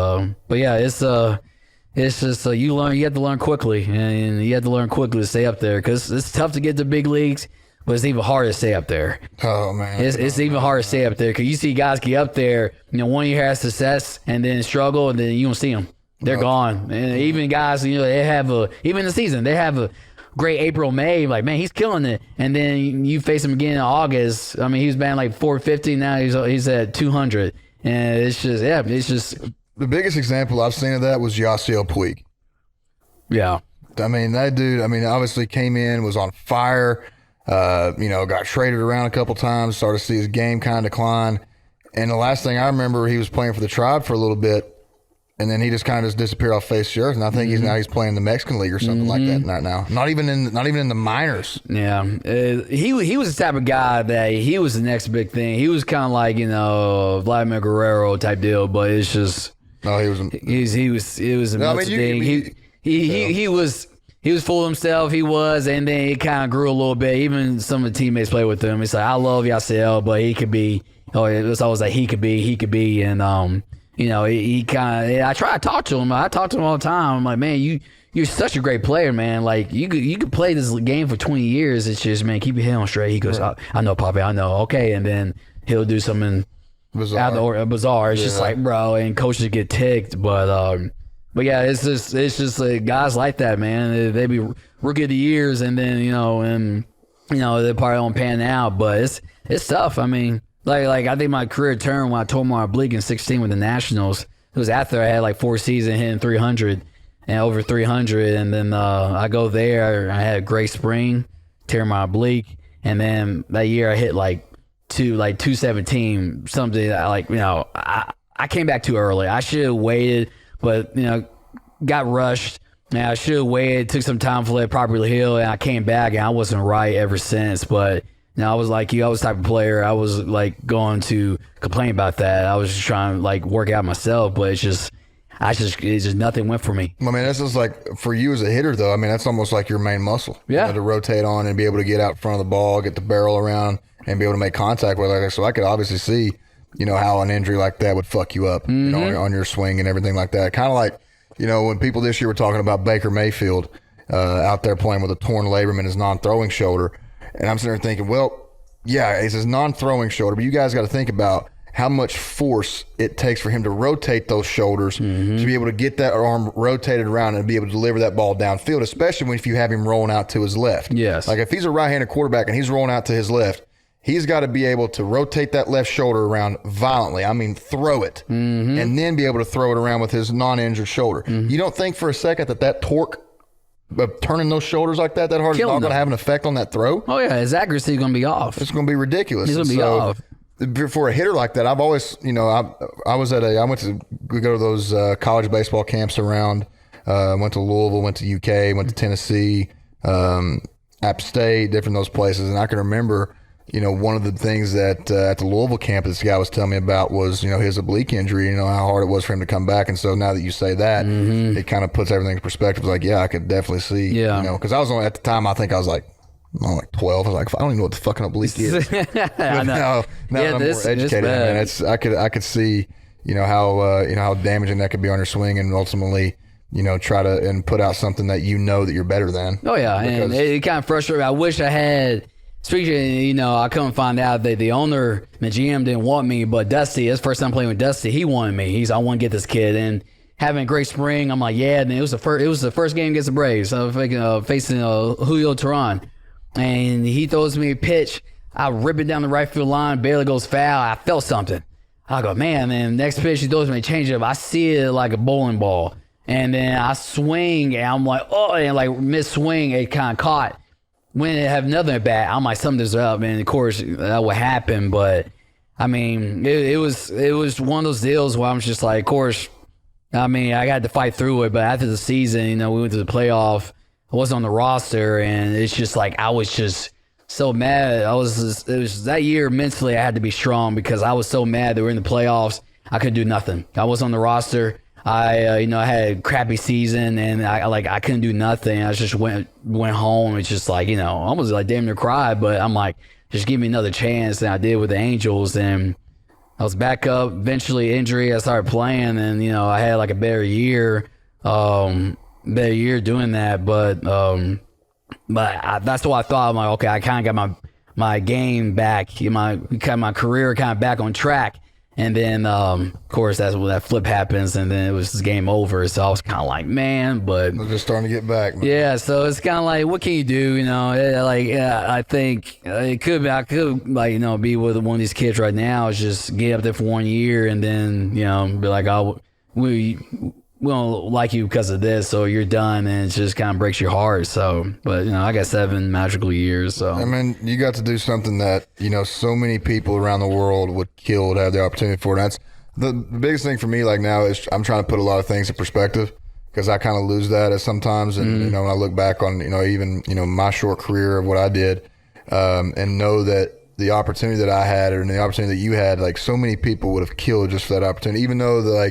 yeah, it's just you have to learn quickly, and you have to learn quickly to stay up there, because it's tough to get to big leagues. But it's even harder to stay up there. Oh, man. It's even harder to stay up there, because you see guys get up there, 1 year has success and then struggle, and then you don't see them. They're gone. And even guys, they have even in the season, they have a great April, May, like, man, he's killing it. And then you face him again in August. I mean, he was batting like 450. Now he's at 200. And it's just. The biggest example I've seen of that was Yasiel Puig. Yeah. I mean, that dude, obviously came in, was on fire. Got traded around a couple times, started to see his game kind of decline. And the last thing I remember, he was playing for the Tribe for a little bit, and then he just kind of disappeared off face of earth. And I think he's playing the Mexican League or something like that now. Not even in the minors. Yeah, he was the type of guy that he was the next big thing. He was kind of like Vladimir Guerrero type deal, but it's just it was a thing. He was full of himself, and then he kind of grew a little bit. Even some of the teammates played with him. He's like, I love Yasiel, but he could be. It was always like he could be, and he kind of. I try to talk to him. I talk to him all the time. I'm like, man, you're such a great player, man. Like you could play this game for 20 years. It's just, man, keep your head on straight. He goes, I know, Poppy, I know. Okay, and then he'll do something bizarre. It's just like, bro, and coaches get ticked, But yeah, it's just like guys like that, man. They be rookie of the years, and then they probably don't pan out. But it's tough. I mean, like I think my career turned when I tore my oblique in 16 with the Nationals. It was after I had like 4 seasons hitting 300 and over 300, and then I go there. I had a great spring, tear my oblique, and then that year I hit like 217, something I came back too early. I should have waited. But, got rushed. Now, I should have waited, took some time for it properly heal, and I came back, and I wasn't right ever since. But, I was like you. I was the type of player. I was, going to complain about that. I was just trying to, work out myself, but it's just nothing went for me. I mean, that's just like, for you as a hitter, though, that's almost like your main muscle. Yeah. To rotate on and be able to get out in front of the ball, get the barrel around, and be able to make contact with it. So I could obviously see how an injury like that would fuck you up, on your swing and everything like that. Kind of like, when people this year were talking about Baker Mayfield out there playing with a torn labrum in his non-throwing shoulder. And I'm sitting there thinking, well, yeah, it's his non-throwing shoulder, but you guys got to think about how much force it takes for him to rotate those shoulders to be able to get that arm rotated around and be able to deliver that ball downfield, especially if you have him rolling out to his left. Yes. Like if he's a right-handed quarterback and he's rolling out to his left, he's got to be able to rotate that left shoulder around violently. I mean, throw it, and then be able to throw it around with his non-injured shoulder. You don't think for a second that torque of turning those shoulders like that hard is not going to have an effect on that throw? Oh, yeah. His accuracy is going to be off. It's going to be ridiculous. It's going to be off. For a hitter like that, I've always, I went to go to those college baseball camps around, went to Louisville, went to UK, went to Tennessee, App State, different those places. And I can remember, one of the things that at the Louisville camp this guy was telling me about was, his oblique injury, how hard it was for him to come back. And so now that you say that, it kind of puts everything in perspective. It's like, yeah, I could definitely see, because I was only, at the time, I think I was like 12. I was like, I don't even know what the fucking oblique is. I know. Now that I'm more educated, man, I could see, how damaging that could be on your swing, and ultimately, try to and put out something that that you're better than. Oh yeah, and it kind of frustrated me. I wish I had. Speaking, I couldn't find out that the owner, the GM, didn't want me, but Dusty, his first time playing with Dusty, he wanted me. I want to get this kid, and having a great spring, I'm like, yeah. And it was the first game against the Braves, facing Julio Teheran. And he throws me a pitch. I rip it down the right field line. Barely goes foul. I felt something. I go, man. Then next pitch, he throws me a changeup. I see it like a bowling ball. And then I swing, and I'm like, oh, and like mid-swing, it kind of caught. When I have another at bat, I'm like, something's up. And of course, that would happen. But I mean, it was one of those deals where I'm just like, of course, I mean, I got to fight through it. But after the season, we went to the playoff. I wasn't on the roster, and it's just like I was just so mad. It was that year mentally I had to be strong because I was so mad that we're in the playoffs. I couldn't do nothing. I was on the roster. I had a crappy season, and I couldn't do nothing. I just went home. It's just like, almost like damn near cried, but I'm like, just give me another chance. And I did with the Angels, and I was back up. Eventually, injury. I started playing, and I had like a better year. Doing that, but that's what I thought. I'm like, okay, I kind of got my game back, my career kind of back on track, and then of course that's when that flip happens, and then it was just game over. So I was kind of like, man, but we're just starting to get back, man. Yeah, so it's kind of like, what can you do? I think it could be, I could be with one of these kids right now, is just get up there for 1 year, and then be like, oh, we don't like you because of this, so you're done, and it just kind of breaks your heart. So, but I got 7 magical years. So I mean, you got to do something that so many people around the world would kill to have the opportunity for. And that's the biggest thing for me. Like now is I'm trying to put a lot of things in perspective, because I kind of lose that at sometimes. And when I look back on even my short career of what I did, and know that the opportunity that I had, or the opportunity that you had, like so many people would have killed just for that opportunity, even though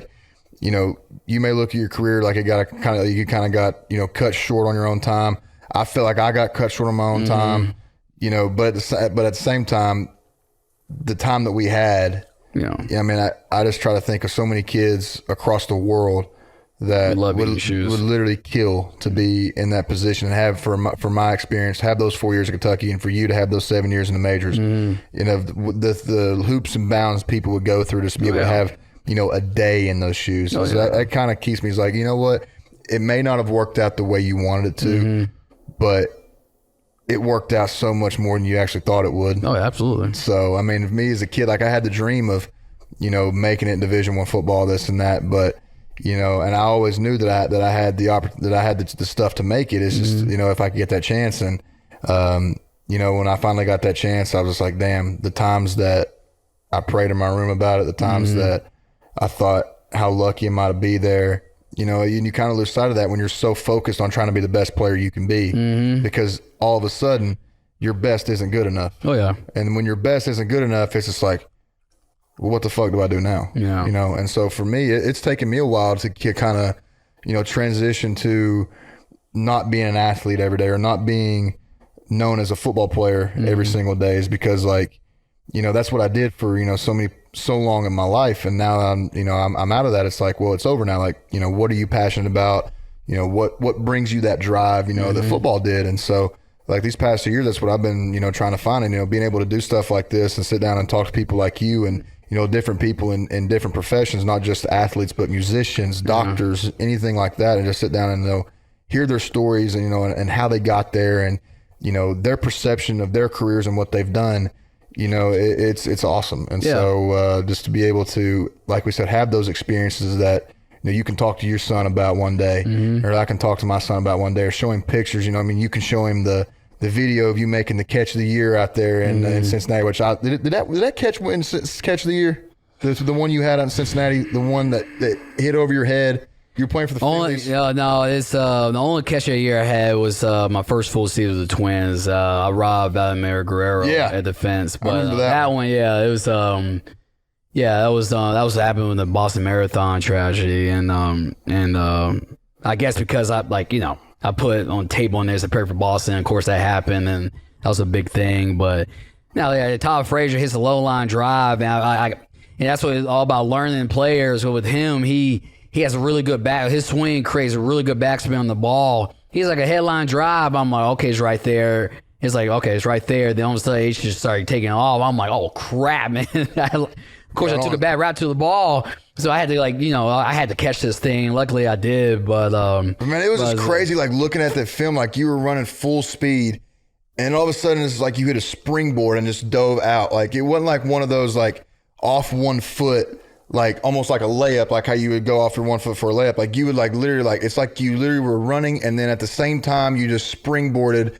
you may look at your career like you kind of got cut short on your own time. I feel like I got cut short on my own time, but at the same time, the time that we had, I mean, I just try to think of so many kids across the world that would literally kill to be in that position and have, for my experience, have those 4 years of Kentucky, and for you to have those 7 years in the majors. The hoops and bounds people would go through just to be able to have a day in those shoes. So that kind of keeps me, like, you know what? It may not have worked out the way you wanted it to, but it worked out so much more than you actually thought it would. Oh, absolutely. So, I mean, me as a kid, like I had the dream of, making it in Division I football, this and that, but, and I always knew that I had the stuff to make it. It's just, if I could get that chance. And, when I finally got that chance, I was just like, damn, the times that I prayed in my room about it, the times that I thought how lucky am I to be there. You kind of lose sight of that when you're so focused on trying to be the best player you can be, because all of a sudden your best isn't good enough. Oh yeah. And when your best isn't good enough, it's just like, well, what the fuck do I do now? Yeah. And so for me, it's taken me a while to kind of, transition to not being an athlete every day, or not being known as a football player every single day, is because, like, that's what I did for, so many so long in my life, and now I'm out of that. It's like, well, it's over now. Like, what are you passionate about? What brings you that drive, that football did. And so like these past 2 years, that's what I've been, trying to find, and, being able to do stuff like this and sit down and talk to people like you and, different people in different professions, not just athletes, but musicians, doctors, anything like that. And just sit down and, hear their stories and, and how they got there and, their perception of their careers and what they've done, it's awesome. And so just to be able to, like we said, have those experiences that, you can talk to your son about one day, or I can talk to my son about one day, or show him pictures. You can show him the video of you making the catch of the year out there in Cincinnati. Which did that catch win catch of the year? The one you had on Cincinnati, the one that hit over your head. You were playing for the Phillies? No, it's the only catch of the year I had was my first full season with the Twins. I robbed Vladimir Guerrero at the fence. But I remember that one, it was that was what happened with the Boston Marathon tragedy, and I guess because I put on tape on this to prepare for Boston. Of course, that happened, and that was a big thing. But Todd Frazier hits a low line drive, and that's what it's all about, learning players. But with him, he has a really good back. His swing creates a really good backspin on the ball. He's like a headline drive. I'm like, okay, it's right there. It's like, okay, it's right there. Then all of a sudden, he just started taking off. I'm like, oh crap, man. Of course, I took a bad route to the ball, so I had to I had to catch this thing. Luckily, I did. But man, it was just crazy. Like looking at that film, like you were running full speed, and all of a sudden it's like you hit a springboard and just dove out. Like it wasn't like one of those like off 1 foot, like almost like a layup, like how you would go off your 1 foot for a layup. Like you would like literally like it's like you literally were running, and then at the same time you just springboarded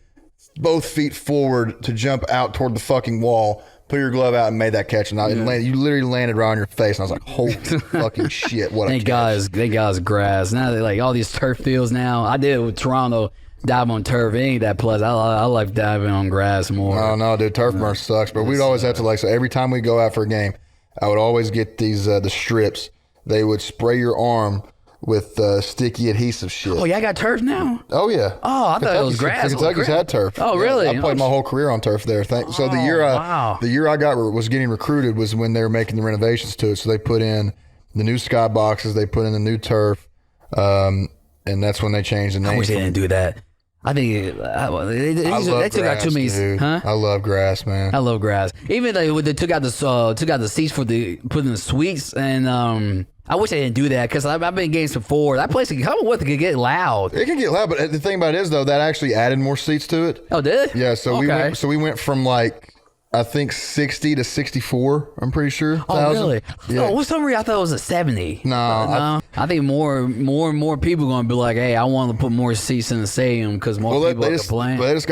both feet forward to jump out toward the fucking wall. Put your glove out and made that catch, and you literally landed right on your face, and I was like, "Holy fucking shit! What a catch!" Thank God it's grass. Now they like all these turf fields. Now I did it with Toronto, dive on turf. It ain't that pleasant. I like diving on grass more. No, dude, turf burn sucks. But we'd always have to so every time we go out for a game, I would always get these the strips. They would spray your arm with sticky adhesive shit. Oh, yeah, I got turf now? Oh, yeah. Oh, I thought it was grass. Kentucky's had turf. Oh, really? I played my whole career on turf there. So the year I was getting recruited was when they were making the renovations to it. So they put in the new sky boxes, they put in the new turf, and that's when they changed the name. I wish they didn't do that. I think they took out too many. Dude. Huh? I love grass, man. I love grass. Even when they took out the seats for put in the suites, and I wish they didn't do that because I've been in games before. That place could get loud. It can get loud, but the thing about it is though that actually added more seats to it. Oh, did it? Yeah. So we went from like I think 60 to 64. I'm pretty sure. Oh, 1,000. really? Yeah. Oh, for some reason I thought it was a 70. No, I think more and more people are going to be like, hey, I want to put more seats in the stadium because more people are playing. They just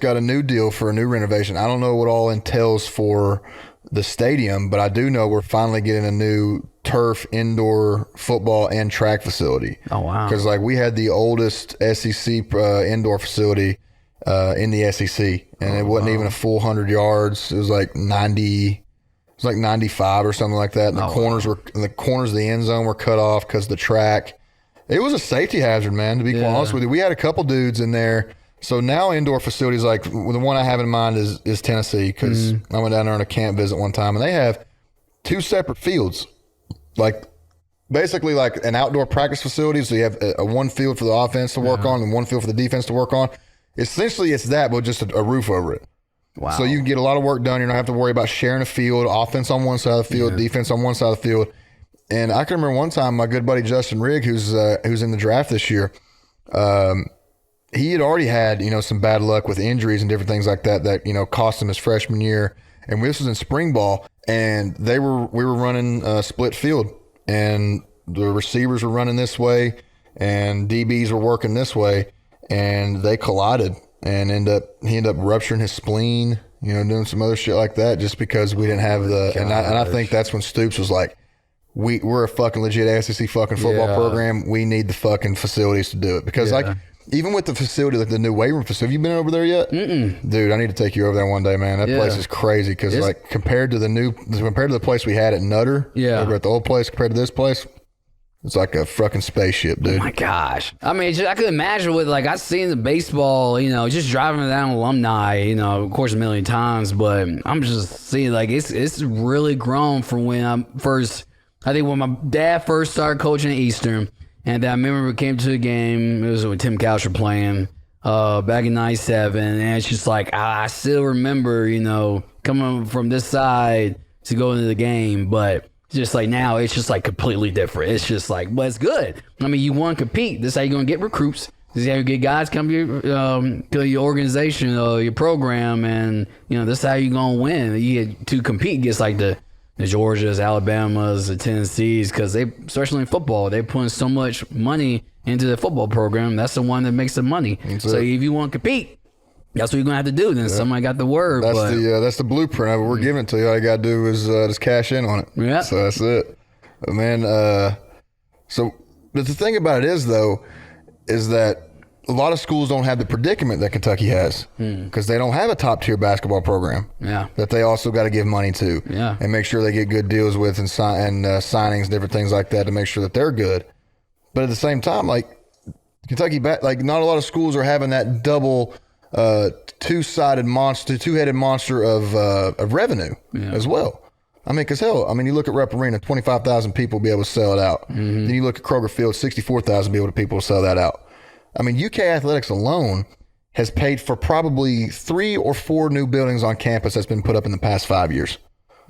got a new deal for a new renovation. I don't know what all entails for the stadium, but I do know we're finally getting a new turf indoor football and track facility. Oh, wow. Because like we had the oldest SEC indoor facility in the SEC, and it wasn't even a full 100 yards. It was like 90. It was like 95 or something like that. And the corners of the end zone were cut off because the track. It was a safety hazard, man. To be quite honest with you, we had a couple dudes in there. So now indoor facilities, like the one I have in mind is Tennessee, because I went down there on a camp visit one time, and they have 2 separate fields, like basically like an outdoor practice facility. So you have a one field for the offense to work on and one field for the defense to work on. Essentially, it's that, but just a roof over it. Wow. So you can get a lot of work done. You don't have to worry about sharing a field, offense on one side of the field, defense on one side of the field. And I can remember one time my good buddy Justin Rigg, who's in the draft this year, he had already had, some bad luck with injuries and different things like that, cost him his freshman year. And this was in spring ball, and we were running a split field, and the receivers were running this way, and DBs were working this way, and they collided, and he ended up rupturing his spleen, doing some other shit like that, just because we didn't have and I think that's when Stoops was like, we're a fucking legit SEC fucking football program. We need the fucking facilities to do it, because even with the facility, like the new weight room facility, have you been over there yet? Mm-mm. Dude, I need to take you over there one day, man. That place is crazy, because compared to the place we had at Nutter, over at the old place compared to this place, It's like a fucking spaceship, dude. Oh my gosh. I mean, I could imagine with, like, I've seen the baseball, just driving down Alumni, of course, a million times, but I'm just seeing, like, it's really grown from when I think when my dad first started coaching at Eastern, and then I remember we came to a game, it was when Tim Couch were playing, back in 97, and it's just like, I still remember, coming from this side to go into the game, but just like now, it's just like completely different. It's just like, but it's good. I mean, you want to compete. This is how you're going to get recruits. This is how you get guys come to your organization or your program, and this is how you're going to win. You get to compete against like the Georgias, Alabamas, the Tennessees, because they, especially in football, they're putting so much money into the football program. That's the one that makes the money. So if you want to compete, that's what you're gonna have to do. Then somebody got the word. That's the blueprint of it. We're giving it to you. All you gotta do is just cash in on it. Yeah. So that's it, man. But the thing about it is that a lot of schools don't have the predicament that Kentucky has because they don't have a top tier basketball program. Yeah. That they also got to give money to. Yeah. And make sure they get good deals with and signings and different things like that to make sure that they're good. But at the same time, like Kentucky, like not a lot of schools are having that double. Two-headed monster of revenue as well. I mean, because you look at Rep Arena, 25,000 people be able to sell it out. Then you look at Kroger Field, 64,000 people to sell that out. I mean, UK Athletics alone has paid for probably 3 or 4 new buildings on campus that's been put up in the past 5 years.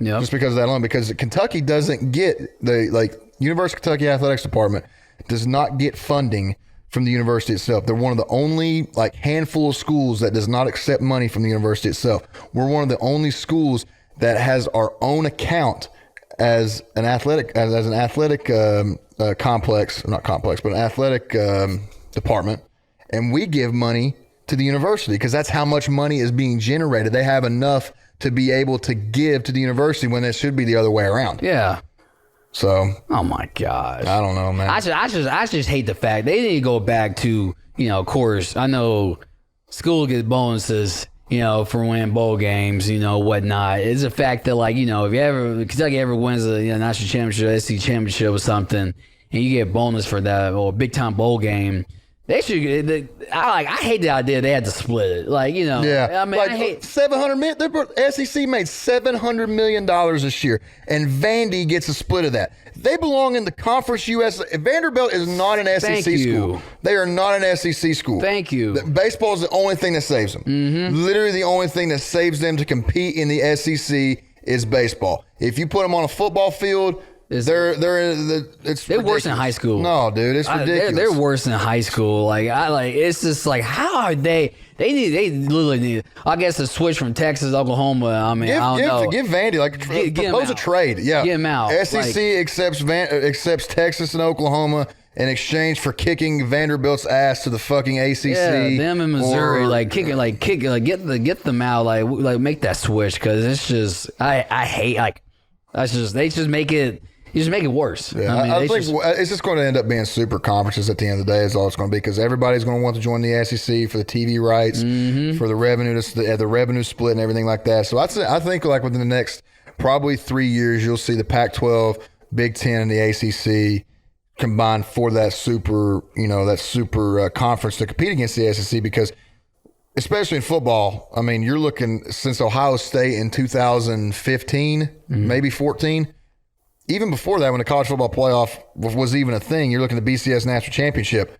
Yeah, just because of that alone. Because Kentucky doesn't get University of Kentucky Athletics Department does not get funding from the university itself. They're one of the only handful of schools that does not accept money from the university itself. We're one of the only schools that has our own account as an athletic complex, or not complex, but an athletic department, and we give money to the university because that's how much money is being generated. They have enough to be able to give to the university when it should be the other way around. Yeah. So, oh my gosh, I don't know, man. I just hate the fact they need to go back to, of course, I know school gets bonuses, for winning bowl games, whatnot. It's a fact that if Kentucky ever wins a national championship, SEC championship or something, and you get a bonus for that or a big time bowl game. They should. I hate the idea they had to split it. Yeah. I mean, I hate $700 million. The SEC made $700 million this year, and Vandy gets a split of that. They belong in the Conference US. Vanderbilt is not an SEC school. They are not an SEC school. Thank you. Baseball is the only thing that saves them. Mm-hmm. Literally, the only thing that saves them to compete in the SEC is baseball. If you put them on a football field. They're worse than high school. No, dude, it's ridiculous. They're worse than high school. It's just how are they literally need. I guess a switch from Texas, Oklahoma. I mean, I don't know. Give Vandy propose a trade. Yeah, get him out. SEC accepts Texas and Oklahoma in exchange for kicking Vanderbilt's ass to the fucking ACC. Yeah, them in Missouri, get them out, make that switch because it's just I hate they just make it. You just make it worse. Yeah, I think it's just going to end up being super conferences at the end of the day is all it's going to be because everybody's going to want to join the SEC for the TV rights, for the revenue, the revenue split and everything like that. So I think within the next probably 3 years, you'll see the Pac-12, Big Ten, and the ACC combined for that super conference to compete against the SEC because especially in football, I mean, you're looking since Ohio State in 2015, maybe 14, even before that when the college football playoff was even a thing, you're looking at the BCS National Championship.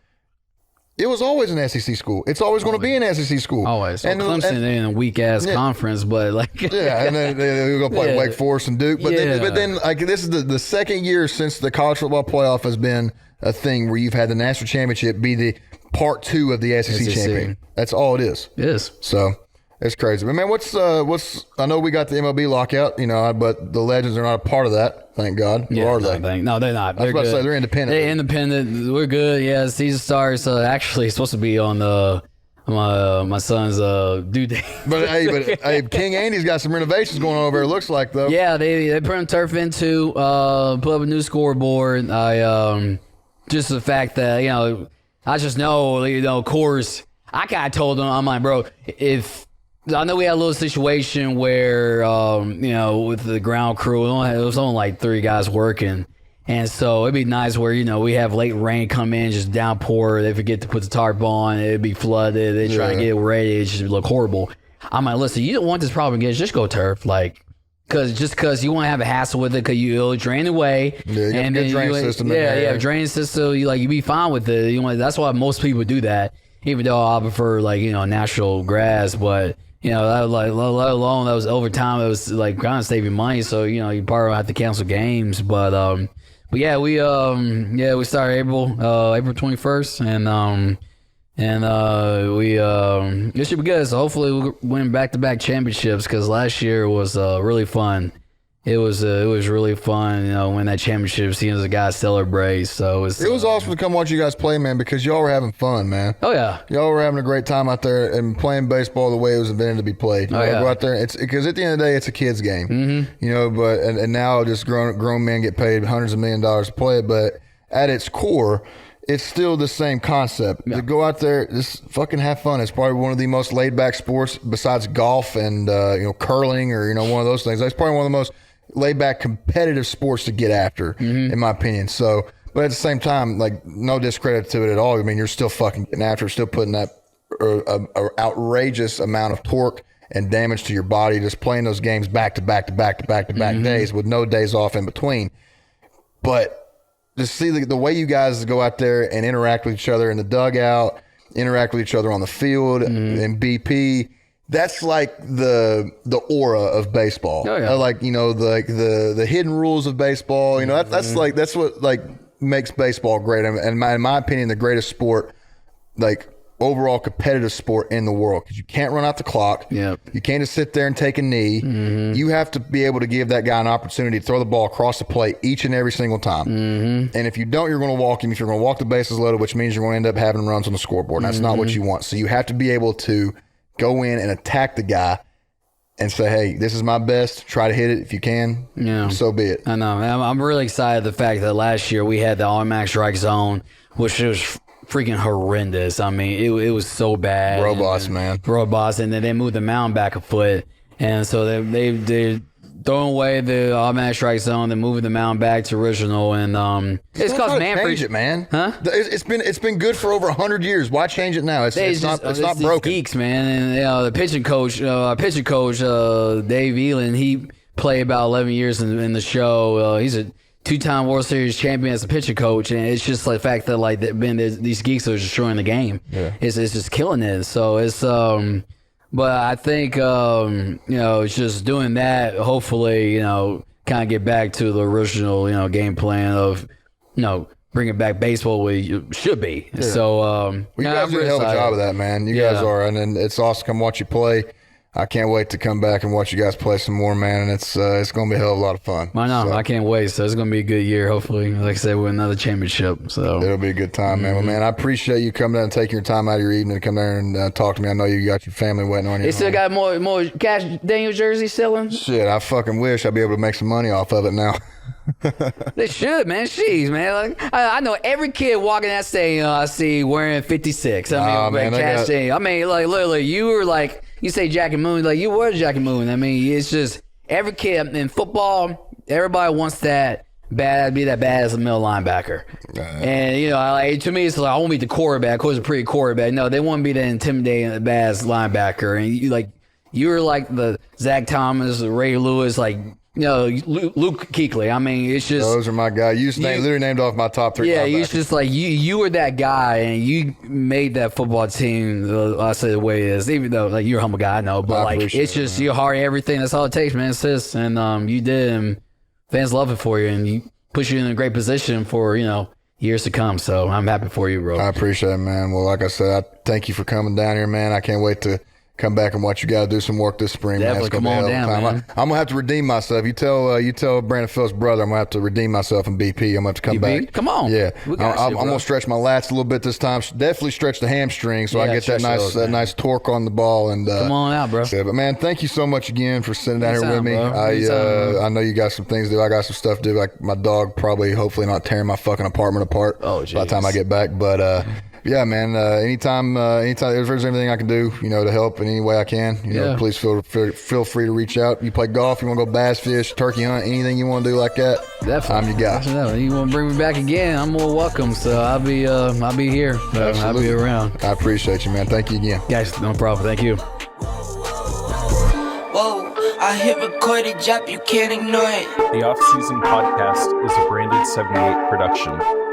It was always an SEC school. It's always going to be an SEC school. Always. So Clemson in a weak-ass conference, but yeah, and then they're going to play Wake Forest and Duke. But then this is the second year since the college football playoff has been a thing where you've had the national championship be the part 2 of the SEC champion. That's all it is. It is. So it's crazy. But man, what's I know we got the MLB lockout, but the Legends are not a part of that, thank God. Yeah, or are they? No, they're not. I was about to say they're independent. They're independent. We're good. Yeah, the season starts. Actually, it's supposed to be on my son's due date. But hey, King Andy's got some renovations going on over there, it looks like, though. Yeah, they put him turf into, put up a new scoreboard. Just the fact that, I just know, of course, I kind of told him, I'm like, bro, I know we had a little situation where, with the ground crew, it was only like 3 guys working. And so it'd be nice where, we have late rain come in, just downpour. They forget to put the tarp on. It'd be flooded. They try to get it ready. It just look horrible. I'm like, listen, you don't want this problem again. Just go turf. Like, because you won't have a hassle with it because you'll drain away. Yeah, you got a good drain system. Yeah, drain system. You be fine with it. That's why most people do that. Even though I prefer natural grass, but let alone that was over time. It was like kind of saving money. So you probably have to cancel games. But yeah, we started April 21st, and we it should be good. So hopefully we'll win back-to-back championships because last year was really fun. It was really fun, win that championship, seeing the guys celebrate. So it was awesome to come watch you guys play, man, because y'all were having fun, man. Oh yeah, y'all were having a great time out there and playing baseball the way it was invented to be played. Go out there. It's because at the end of the day, it's a kid's game. Mm-hmm. But and now just grown men get paid hundreds of $millions to play it, but at its core, it's still the same concept. Yeah. To go out there, just fucking have fun. It's probably one of the most laid back sports besides golf and curling or one of those things. That's probably one of the most laid back competitive sports to get after, in my opinion. So, but at the same time, like, no discredit to it at all. I mean, you're still fucking getting after, still putting that outrageous amount of torque and damage to your body, just playing those games back to back days with no days off in between. But just see the way you guys go out there and interact with each other in the dugout, interact with each other on the field in BP. That's like the aura of baseball. Oh, yeah. Like, the hidden rules of baseball. That's what like makes baseball great. And in my opinion, the greatest sport, like overall competitive sport in the world, because you can't run out the clock. Yep. You can't just sit there and take a knee. You have to be able to give that guy an opportunity to throw the ball across the plate each and every single time. And if you don't, you're going to walk him. If you're going to walk the bases loaded, which means you're going to end up having runs on the scoreboard. And that's not what you want. So you have to be able to go in and attack the guy and say, hey, this is my best. Try to hit it if you can. Yeah. So be it. I know. I'm really excited the fact that last year we had the automatic strike zone, which was freaking horrendous. I mean, it was so bad. Robots, man. Robots. And then they moved the mound back a foot. And so they throwing away the automatic strike zone, then moving the mound back to original, and it's cause Manfred. Change it, man. Huh? It's been good for over 100 years. Why change it now? It's not broken. Geeks, man, and the pitching coach, Dave Elan, he played about 11 years in the show. He's a 2-time World Series champion as a pitching coach, and it's just like the fact that these geeks are destroying the game. Yeah. It's just killing it. So it's But I think, it's just doing that, hopefully, kind of get back to the original, game plan of, bringing back baseball where you should be. Yeah. So, you guys do a hell of a job of that, man. You guys are. And then it's awesome to come watch you play. I can't wait to come back and watch you guys play some more, man. And it's going to be a hell of a lot of fun. I know. So, I can't wait. So it's going to be a good year, hopefully. Like I said, with another championship. So it'll be a good time, man. Well, man, I appreciate you coming down and taking your time out of your evening to come down and talk to me. I know you got your family waiting on you. They still got more Cash Daniel jerseys selling? Shit, I fucking wish I'd be able to make some money off of it now. They should, man. Jeez, man. Like, I know every kid walking that stadium I see wearing 56. I mean, Cash Daniel. I mean, like, literally, you were like, you say Jackie Moon, like, you were Jackie Moon. I mean, it's just every kid in football, everybody wants that be that bad as a middle linebacker. And, like, to me, it's like, I want to be the quarterback. Of course, a pretty quarterback. No, they want to be the intimidating, bad as linebacker. And you were like the Zach Thomas, Ray Lewis, like, Luke Kuechly. I mean, it's just... Those are my guys. You literally named off my top 3 linebackers. Yeah, it's just like, you were that guy, and you made that football team, I say the way it is, even though, like, you're a humble guy, I know, but, like, it's just, you're hard at everything. That's all it takes, man. It's and you did, and fans love it for you, and you put you in a great position for, years to come. So I'm happy for you, bro. I appreciate it, man. Well, like I said, I thank you for coming down here, man. I can't wait to come back and watch you guys do some work this spring. Definitely, come on down, man. I'm gonna have to redeem myself. You tell Brandon Phillips' brother I'm gonna have to redeem myself in BP. I'm gonna have to come back. Come on. Yeah, I'm gonna stretch my lats a little bit this time. Definitely stretch the hamstring so I get that nice torque on the ball. And come on out, bro. But man, thank you so much again for sitting down here with me. I know you got some things to do. I got some stuff to do. Like my dog, hopefully not tearing my fucking apartment apart by the time I get back. But Yeah, man. Anytime if there's anything I can do, to help in any way I can, please feel free to reach out. You play golf, you want to go bass fish, turkey hunt, anything you want to do like that. Definitely. I'm your guy. Definitely. You want to bring me back again? I'm more welcome. So I'll be here. I'll be around. I appreciate you, man. Thank you again. Guys, no problem. Thank you. Whoa, I hit recorded drop, you can't ignore it. The Off-Season Podcast is a Branded 78 production.